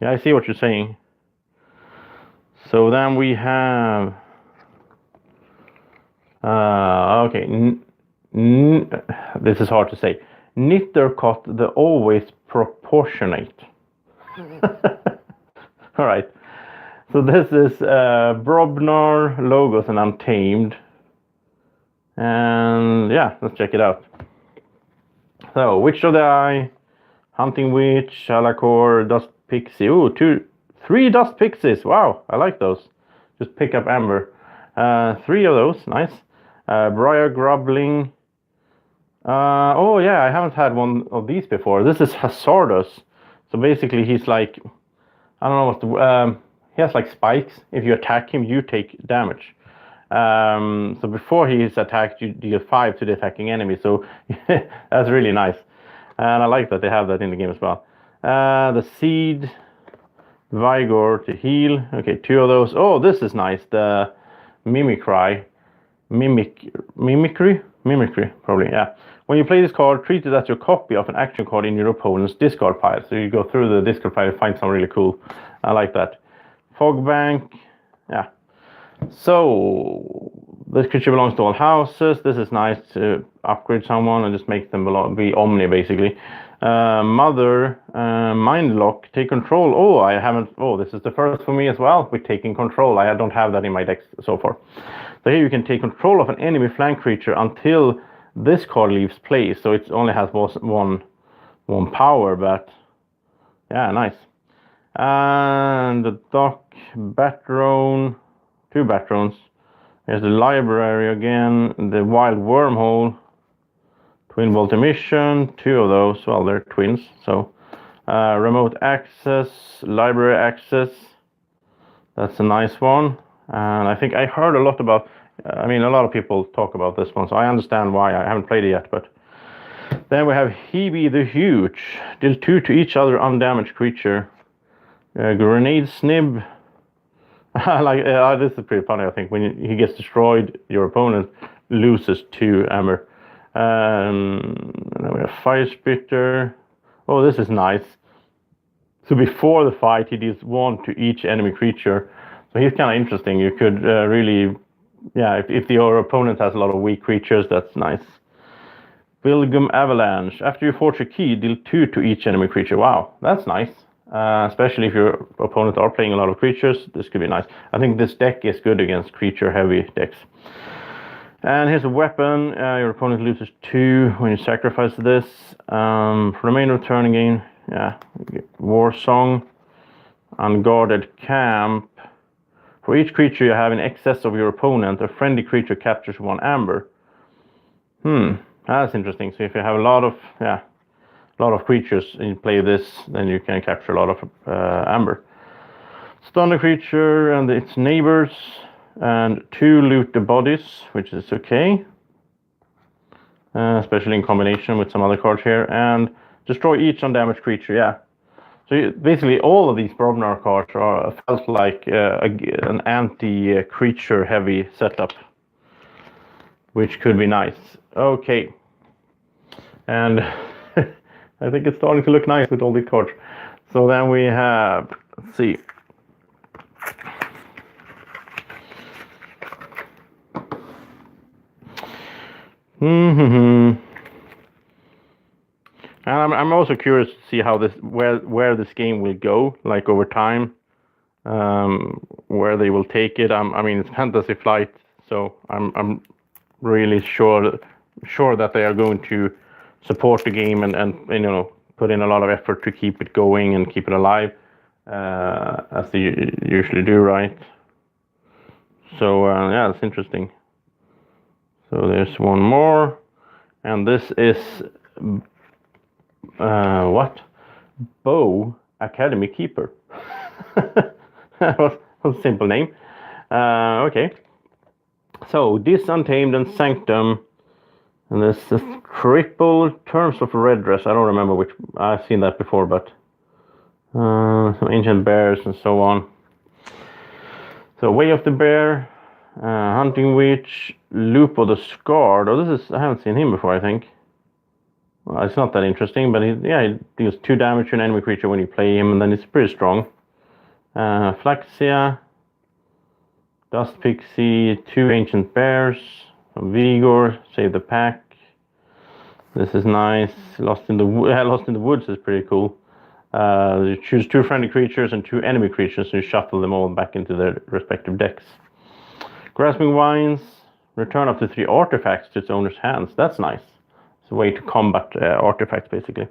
Yeah, I see what you're saying. So then we have. Okay. This is hard to say. Knittercott the always proportionate. All right. So this is Brobnar, Logos, and Untamed. And yeah, let's check it out. So, Witch of the Eye, Hunting Witch, Alakor, Dust Pixie. Ooh, 3 Dust Pixies. Wow, I like those. Just pick up Amber. 3 of those, nice. Briar Grubbling. Oh yeah, I haven't had one of these before. This is Hazardous. So basically he's like, I don't know what the, he has like spikes. If you attack him, you take damage. So before he is attacked, you deal 5 to the attacking enemy. So that's really nice. And I like that they have that in the game as well. The Seed, Vigor to heal. Okay, 2 of those. Oh, this is nice. The Mimicry, probably, yeah. When you play this card, treat it as your copy of an action card in your opponent's discard pile. So you go through the discard pile and find some really cool. I like that. Fogbank, yeah. So this creature belongs to all houses. This is nice to upgrade someone and just make them be Omni basically. Mother, Mindlock, take control. Oh, I haven't. Oh, this is the first for me as well with taking control. I don't have that in my deck so far. So here you can take control of an enemy flank creature until this card leaves play. So it only has one power, but yeah, nice. And the Dock, Batrone, 2 Batrones. There's the Library again, the Wild Wormhole, Twin Bolt Emission, 2 of those. Well, they're twins. So Remote Access, Library Access. That's a nice one. And I think I heard a lot about, I mean, a lot of people talk about this one, so I understand why. I haven't played it yet, but then we have Hebe the Huge. Deal 2 to each other undamaged creature. Grenade Snib. Like this is pretty funny. I think when he gets destroyed, your opponent loses 2 amber. And then we have Fire Spitter. Oh, this is nice. So before the fight, he deals 1 to each enemy creature. So he's kind of interesting. You could really, yeah, if your opponent has a lot of weak creatures, that's nice. Vilgum Avalanche. After you forge a key, deal 2 to each enemy creature. Wow, that's nice. Especially if your opponent are playing a lot of creatures, this could be nice. I think this deck is good against creature-heavy decks. And here's a weapon. Your opponent loses 2 when you sacrifice this. For the remainder of turn again, yeah, War Song, Unguarded Camp. For each creature you have in excess of your opponent, a friendly creature captures 1 amber. That's interesting. So if you have a lot of creatures and you play this, then you can capture a lot of amber. Stun the creature and its neighbors, and 2 loot the bodies, which is okay. Especially in combination with some other cards here. And destroy each undamaged creature, yeah. So basically all of these Brobnar cards felt like an anti-creature heavy setup, which could be nice. Okay. And I think it's starting to look nice with all these cards. So then we have, let's see. And I'm also curious to see how this where this game will go, like over time, where they will take it. I mean, it's Fantasy Flight, so I'm really sure that they are going to support the game and you know, put in a lot of effort to keep it going and keep it alive, as they usually do, right? So yeah, it's interesting. So there's one more, and this is what? Bow Academy Keeper. That was a simple name. Okay. So this Untamed and Sanctum, and this is triple Terms of Redress. I don't remember which. I've seen that before, but some Ancient Bears and so on. So Way of the Bear, Hunting Witch, Loop of the Scarred. Oh, this is, I haven't seen him before, I think. Well, it's not that interesting, but he deals 2 damage to an enemy creature when you play him, and then it's pretty strong. Flaxia, Dust Pixie, 2 Ancient Bears, Vigor, Save the Pack. This is nice. Lost in the Woods is pretty cool. You choose 2 friendly creatures and 2 enemy creatures, and you shuffle them all back into their respective decks. Grasping Vines, return up to 3 artifacts to its owner's hands. That's nice. It's a way to combat artifacts, basically.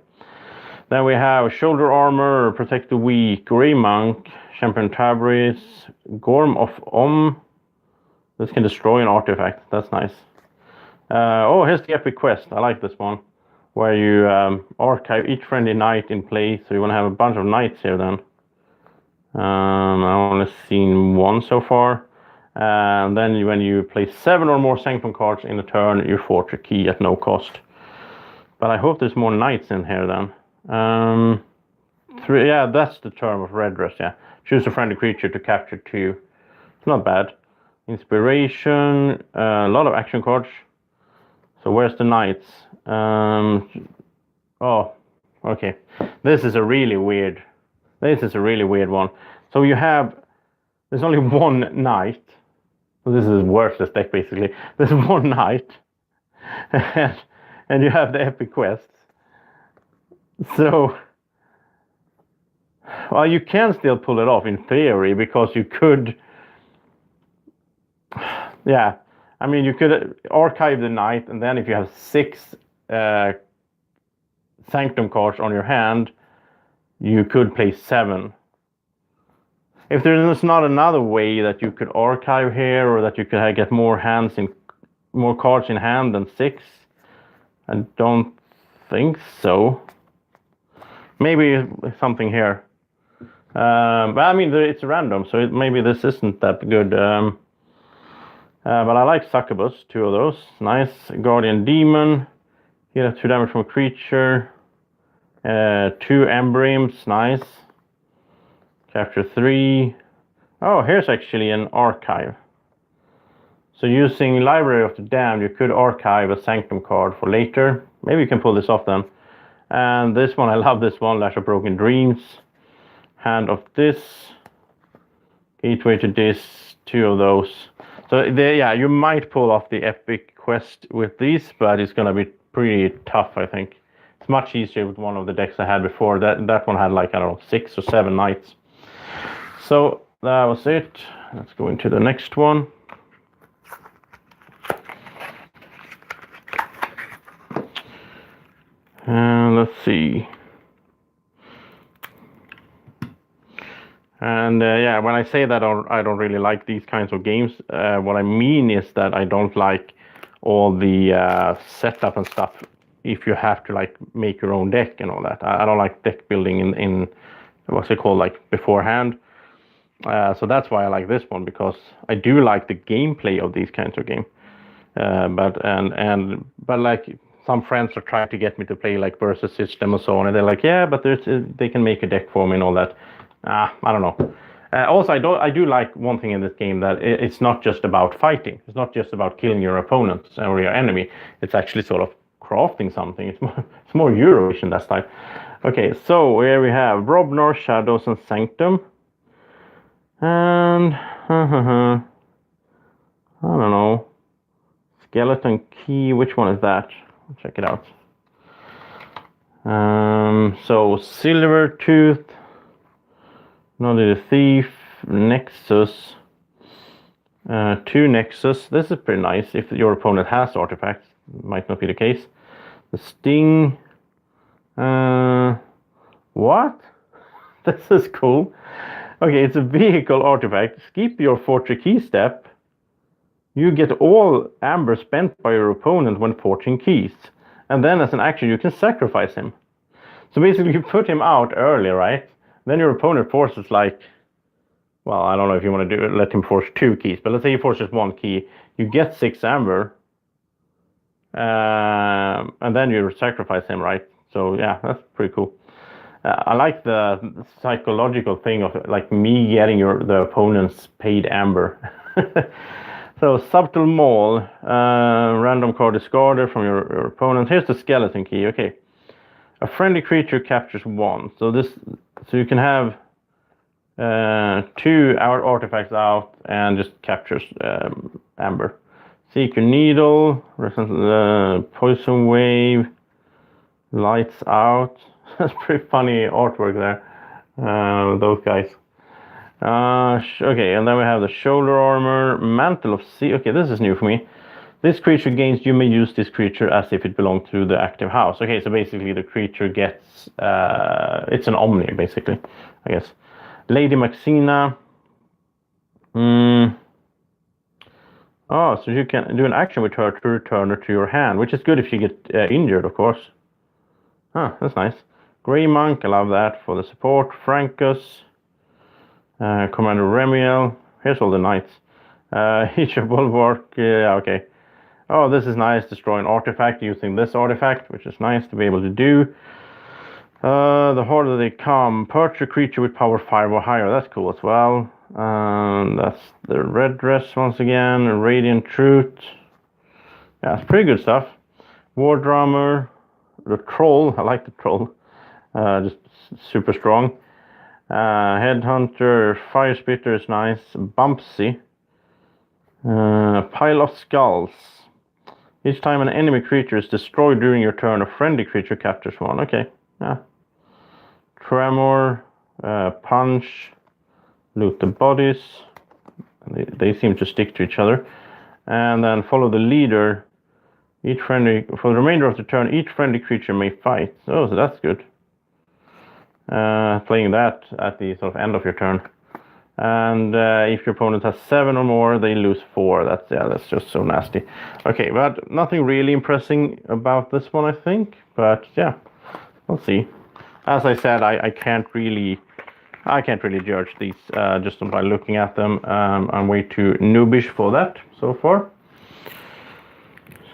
Then we have Shoulder Armor, Protect the Weak, Grey Monk, Champion Tabris, Gorm of This can destroy an artifact. That's nice. Oh, here's the Epic Quest. I like this one, where you archive each friendly knight in play. So you want to have a bunch of knights here then. I've only seen 1 so far. And then when you play 7 or more Sanctum cards in a turn, you forge a key at no cost. But I hope there's more knights in here then. 3, yeah, that's the Term of Redress, yeah. Choose a friendly creature to capture 2. It's not bad. Inspiration, a lot of action cards. So where's the knights? Oh, okay. This is a really weird one. So you have, there's only 1 knight. So this is a worthless deck, basically. There's 1 knight. And you have the Epic Quests. So, well, you can still pull it off in theory, because you could, yeah, I mean, you could archive the knight, and then if you have 6 Sanctum cards on your hand, you could play 7. If there's not another way that you could archive here, or that you could get more cards in hand than 6, I don't think so. Maybe something here. But I mean, it's random, so maybe this isn't that good. But I like Succubus, 2 of those. Nice. Guardian Demon. You have 2 damage from a creature. 2 Embryms, nice. Capture 3. Oh, here's actually an archive. So using Library of the Damned, you could archive a Sanctum card for later. Maybe you can pull this off then. And this one, I love this one, Lash of Broken Dreams. Hand of this. Gateway to this, 2 of those. So yeah, you might pull off the epic quest with these, but it's gonna be pretty tough, I think. It's much easier with one of the decks I had before. That one had like, I don't know, 6 or 7 knights. So that was it. Let's go into the next one. And let's see. And yeah, when I say that I don't really like these kinds of games, what I mean is that I don't like all the setup and stuff if you have to like make your own deck and all that. I don't like deck building in what's it called, like beforehand. So that's why I like this one, because I do like the gameplay of these kinds of games. But like some friends are trying to get me to play like versus system and so on, and they're like, yeah, but they can make a deck for me and all that. I don't know. Also, I do like one thing in this game, that it's not just about fighting. It's not just about killing your opponent or your enemy. It's actually sort of crafting something. It's more Eurovision that style. Okay, so here we have Robnor, Shadows, and Sanctum. And I don't know. Skeleton Key. Which one is that? I'll check it out. So Silvertooth. Naughty the Thief, Nexus, 2 Nexus. This is pretty nice if your opponent has artifacts. Might not be the case. The Sting. What? This is cool. Okay, it's a vehicle artifact. Skip your fortune key step. You get all amber spent by your opponent when fortune keys. And then as an action, you can sacrifice him. So basically, you put him out early, right? Then your opponent forces like, well, I don't know if you want to let him force 2 keys, but let's say he forces 1 key. You get 6 amber, and then you sacrifice him, right? So yeah, that's pretty cool. I like the psychological thing of like me getting the opponent's paid amber. So Subtle Maul, random card discarded from your opponent. Here's the Skeleton Key. Okay, a friendly creature captures 1. So you can have 2 artifacts out and just captures amber. Seeker Needle, Poison Wave, Lights Out. That's pretty funny artwork there. Those guys. Okay, and then we have the Shoulder Armor, Mantle of Sea. Okay, this is new for me. This creature gains, you may use this creature as if it belonged to the active house. Okay, so basically the creature gets, it's an Omni, basically, I guess. Lady Maxina. Oh, so you can do an action with her to return her to your hand, which is good if you get injured, of course. Huh, that's nice. Grey Monk, I love that for the support. Frankus. Commander Remiel. Here's all the knights. Each of Bulwark, yeah, okay. Oh, this is nice. Destroy an artifact using this artifact, which is nice to be able to do. The harder they come. Perch a creature with power 5 or higher. That's cool as well. That's the red dress once again. Radiant Truth. Yeah, it's pretty good stuff. War Drummer. The Troll. I like the Troll. Just super strong. Headhunter. Fire Spitter is nice. Bumpsy. Pile of Skulls. Each time an enemy creature is destroyed during your turn, a friendly creature captures 1. Okay, yeah. Tremor, Punch, Loot the Bodies. They seem to stick to each other. And then follow the leader. For the remainder of the turn, each friendly creature may fight. Oh, so that's good. Playing that at the sort of end of your turn. And if your opponent has 7 or more, they lose 4. That's just so nasty. Okay, but nothing really impressive about this one, I think. But yeah, we'll see. As I said, I can't really judge these just by looking at them. I'm way too noobish for that so far.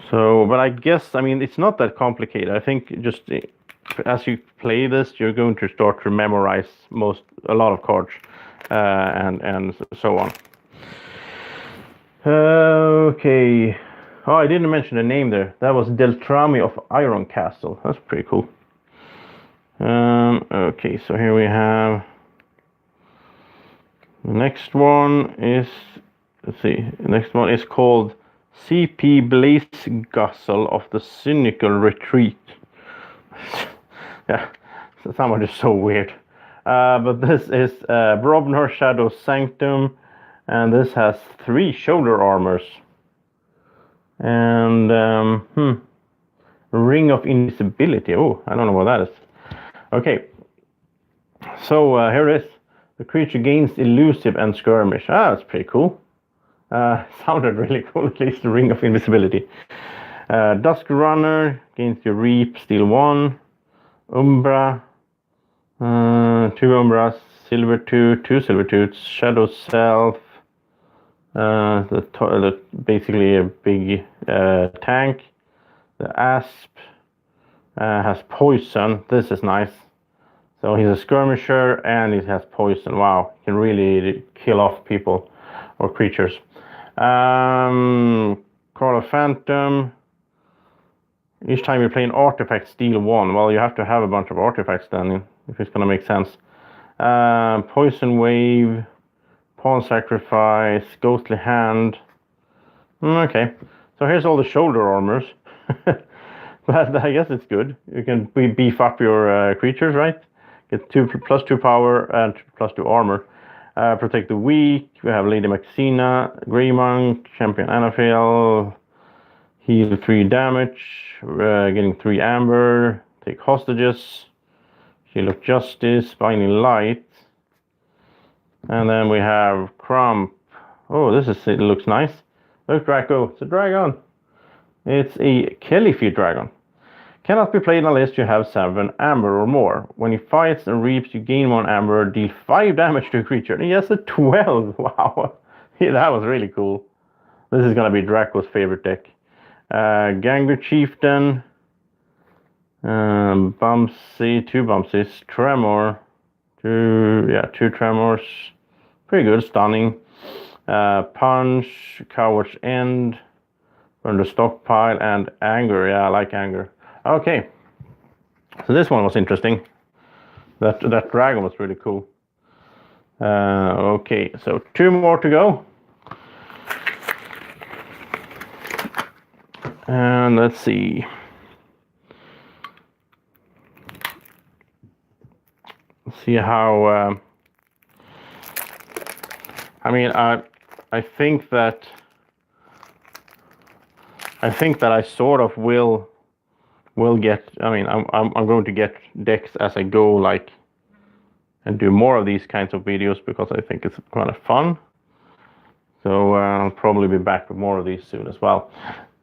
So, but I guess, I mean, it's not that complicated. I think just as you play this, you're going to start to memorize a lot of cards, and so on. Okay. Oh, I didn't mention the name there. That was Deltrami of Iron Castle. That's pretty cool. Okay, so here we have the next one is, let's see, the next one is called CP Blazeguzzle of the Cynical Retreat. Yeah, someone is so weird. But this is Brobnar Shadow Sanctum, and this has 3 shoulder armors. And Ring of Invisibility. Oh, I don't know what that is. Okay, so here it is. The creature gains elusive and skirmish. That's pretty cool. Sounded really cool, at least the Ring of Invisibility. Dusk Runner gains your Reap, steal 1. Umbra, 2 Umbras, Silver Tooth, 2 Silver Tooths, Shadow Self. Basically a big tank. The Asp has poison. This is nice. So he's a skirmisher and he has poison. Wow, he can really kill off people or creatures. Call of Phantom. Each time you play an artifact, steal 1. Well, you have to have a bunch of artifacts then, if it's going to make sense. Poison Wave, Pawn Sacrifice, Ghostly Hand. Okay, so here's all the shoulder armors. But I guess it's good. You can beef up your creatures, right? Get +2 power and +2 armor. Protect the weak. We have Lady Maxina, Grey Monk, Champion Anaphil. Heal 3 damage. Getting 3 amber. Take hostages. Shield of Justice. Binding Light. And then we have Crump. Oh, it looks nice. Look, Draco. It's a dragon. It's a Kellyfeet dragon. Cannot be played unless you have 7 amber or more. When he fights and reaps, you gain 1 amber, deal 5 damage to a creature. And he has a 12. Wow. Yeah, that was really cool. This is going to be Draco's favorite deck. Gangler Chieftain. Bumsy, 2 Bumsies. Tremor. 2 Tremors. Pretty good. Stunning. Punch. Coward's End. Burn the Stockpile. And Anger. Yeah, I like Anger. Okay, so this one was interesting. That dragon was really cool. Okay, so 2 more to go. And let's see. Let's see how. I mean, I think that I sort of will get. I mean, I'm going to get decks as I go, like, and do more of these kinds of videos because I think it's kind of fun. So I'll probably be back with more of these soon as well.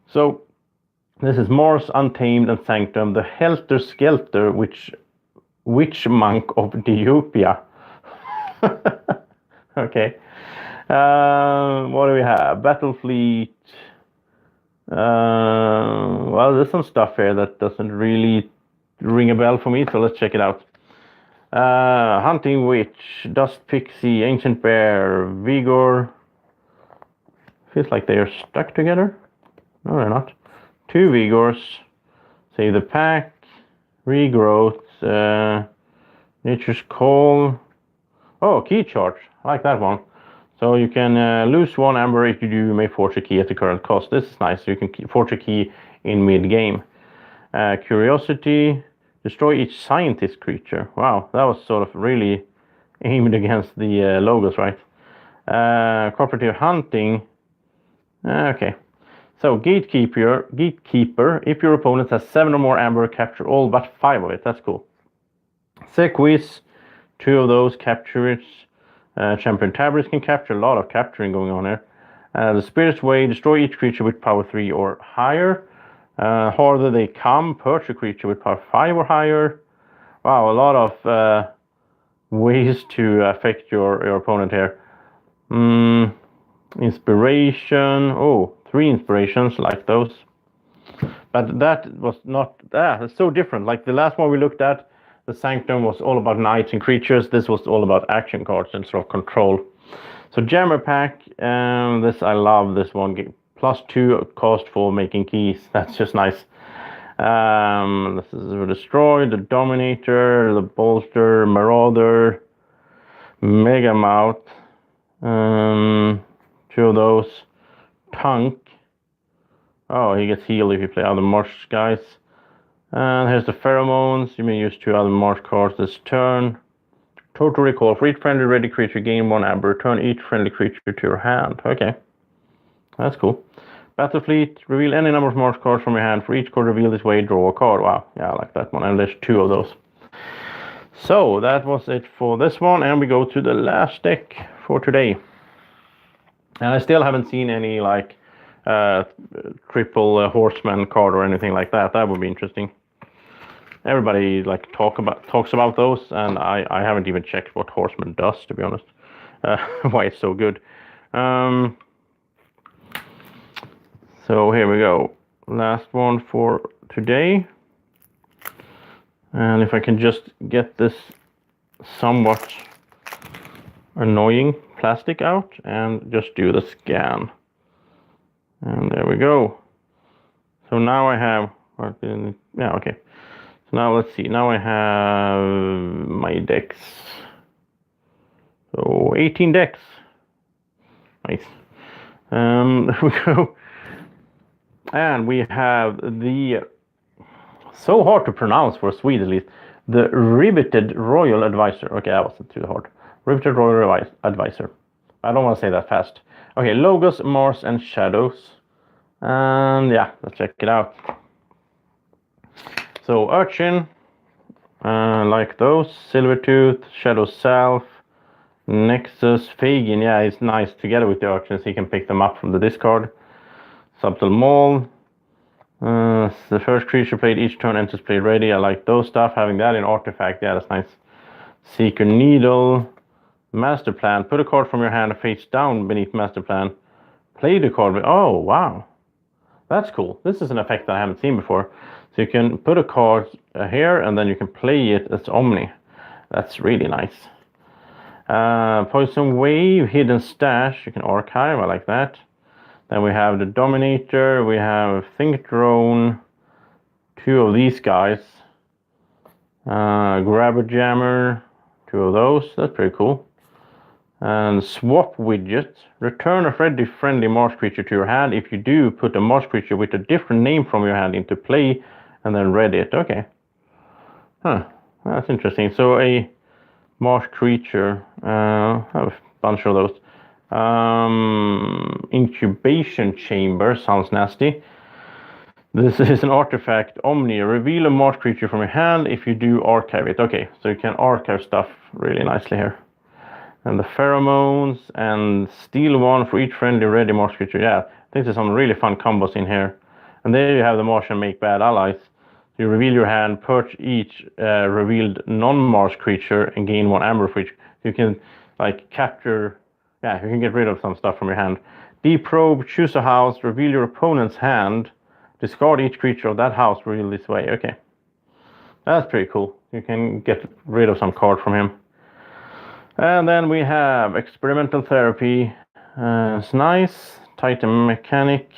So this is Mars, Untamed, and Sanctum, the Helter Skelter Witch Monk of Diopia. Okay. What do we have? Battlefleet. Well, there's some stuff here that doesn't really ring a bell for me, so let's check it out. Hunting Witch, Dust Pixie, Ancient Bear, Vigor. Feels like they are stuck together. No, they're not. 2 Vigors. Save the Pack. Regrowth. Nature's Call. Oh, Key Charge. I like that one. So you can lose 1 amber if you do. You may forge a key at the current cost. This is nice. So you can forge a key in mid-game. Curiosity. Destroy each scientist creature. Wow, that was sort of really aimed against the logos, right? Cooperative Hunting. Okay. So Gatekeeper. If your opponent has 7 or more amber, capture all but 5 of it. That's cool. Sequiz. 2 of those. Capture it. Champion Tabrets can capture. A lot of capturing going on here. The Spirit's Way. Destroy each creature with power 3 or higher. Harder they come. Purge a creature with power 5 or higher. Wow, a lot of ways to affect your opponent here. Inspiration. Oh, 3 inspirations, like those. But that was not, it's so different. Like the last one we looked at, the Sanctum was all about knights and creatures. This was all about action cards and sort of control. So Jammer Pack, this I love this one. +2 cost for making keys. That's just nice. This is the Destroy, the Dominator, the Bolster, Marauder, Megamouth. 2 of those. Tunk. Oh, he gets healed if you play other marsh guys. And here's the Pheromones. You may use 2 other marsh cards this turn. Total Recall. For each friendly ready creature, gain 1 amber. Return each friendly creature to your hand. Okay. That's cool. Battle Fleet. Reveal any number of marsh cards from your hand. For each card revealed this way, draw a card. Wow. Yeah, I like that one. And there's 2 of those. So, that was it for this one. And we go to the last deck for today. And I still haven't seen any, like, triple horseman card or anything like that. That would be interesting. Everybody like talks about those, and I haven't even checked what horseman does, to be honest. Why it's so good. So here we go. Last one for today. And if I can just get this somewhat annoying plastic out and just do the scan. And there we go. So now I have, yeah, okay. So now let's see. Now I have my decks. So 18 decks. Nice. There we go. And we have the, so hard to pronounce for a Swede at least, the Riveted Royal Advisor. Okay, that wasn't too hard. Riveted Royal Advisor. I don't want to say that fast. Okay, Logos, Mars, and Shadows. And yeah, let's check it out. So Urchin, like those. Silvertooth, Shadow Self, Nexus, Fagin. Yeah, it's nice together with the Urchins. He can pick them up from the discard. Subtle Maul. The first creature played each turn enters play ready. I like those stuff. Having that in Artifact, yeah, that's nice. Seeker Needle. Master Plan. Put a card from your hand face down beneath Master Plan. Play the card. Oh, wow. That's cool. This is an effect that I haven't seen before. So you can put a card here and then you can play it as Omni. That's really nice. Poison Wave, Hidden Stash. You can archive. I like that. Then we have the Dominator. We have Think Drone. 2 of these guys. Grabber Jammer. 2 of those. That's pretty cool. And Swap Widget. Return a friendly Marsh creature to your hand. If you do, put a Marsh creature with a different name from your hand into play and then read it. Okay. Huh. That's interesting. So a Marsh creature. I have a bunch of those. Incubation Chamber. Sounds nasty. This is an artifact. Omni. Reveal a Marsh creature from your hand. If you do, archive it. Okay. So you can archive stuff really nicely here. And the Pheromones, and steal 1 for each friendly ready Marsh creature. Yeah, I think there's some really fun combos in here. And there you have the Marsh and make bad allies. You reveal your hand, perch each revealed non-Marsh creature, and gain 1 amber for each. You can like capture, yeah, you can get rid of some stuff from your hand. Deprobe, choose a house, reveal your opponent's hand, discard each creature of that house revealed this way. Okay, that's pretty cool. You can get rid of some card from him. And then we have Experimental Therapy. It's nice. Titan Mechanic.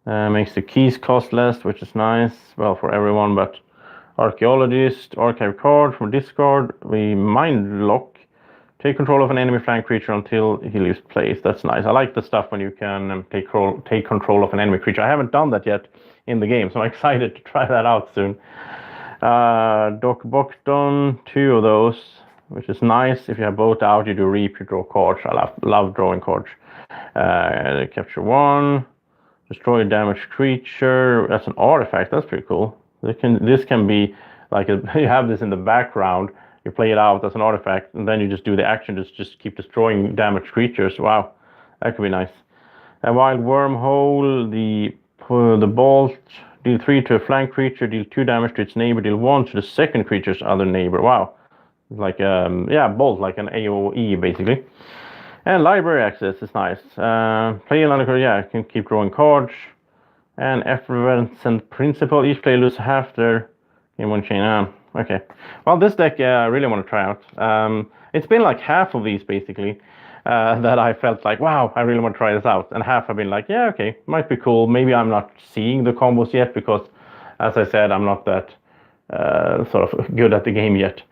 Makes the keys cost less, which is nice. Well, for everyone, but Archaeologist. Archive card from discard. We Mind Lock. Take control of an enemy flank creature until he leaves place. That's nice. I like the stuff when you can take control of an enemy creature. I haven't done that yet in the game, so I'm excited to try that out soon. Doc Boxton. 2 of those, which is nice. If you have both out, you do reap, you draw cards. I love drawing cards. Capture 1. Destroy a damaged creature. That's an artifact. That's pretty cool. This can be like you have this in the background. You play it out as an artifact, and then you just do the action. Just keep destroying damaged creatures. Wow, that could be nice. A Wild Wormhole. The Bolt. Deal 3 to a flank creature. Deal 2 damage to its neighbor. Deal 1 to the second creature's other neighbor. Wow. Like Bolt, like an AoE basically. And library access is nice. Play another card, yeah, you can keep drawing cards. and effervescent principle. Each player loses half their game one chain. Okay. Well, this deck I really want to try out. It's been like half of these basically that I felt like, wow, I really want to try this out, and half have been like, yeah, okay, might be cool. Maybe I'm not seeing the combos yet because, as I said, I'm not that sort of good at the game yet.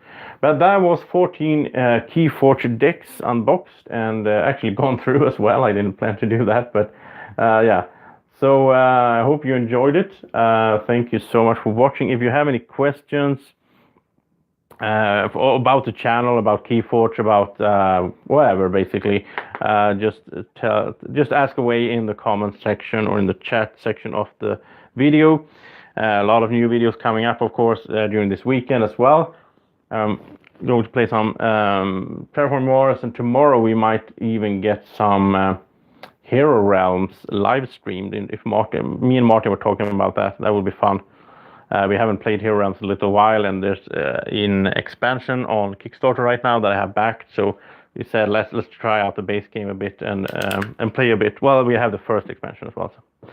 But that was 14 Keyforge decks unboxed and actually gone through as well. I didn't plan to do that, but yeah. So I hope you enjoyed it. Thank you so much for watching. If you have any questions about the channel, about Keyforge, about whatever, basically, just ask away in the comments section or in the chat section of the video. A lot of new videos coming up, of course, during this weekend as well. Going to play some Terraform Mars, and tomorrow we might even get some Hero Realms live streamed. If me and Martin were talking about that, that would be fun. We haven't played Hero Realms in a little while, and there's in expansion on Kickstarter right now that I have backed. So we said let's try out the base game a bit and play a bit. Well, we have the first expansion as well, so.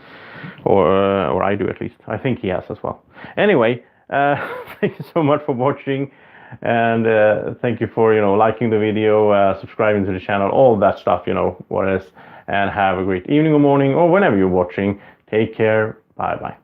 Or I do at least. I think he has as well. Anyway, thank you so much for watching, and thank you for liking the video, subscribing to the channel, all that stuff. What is. And have a great evening or morning or whenever you're watching. Take care. Bye bye.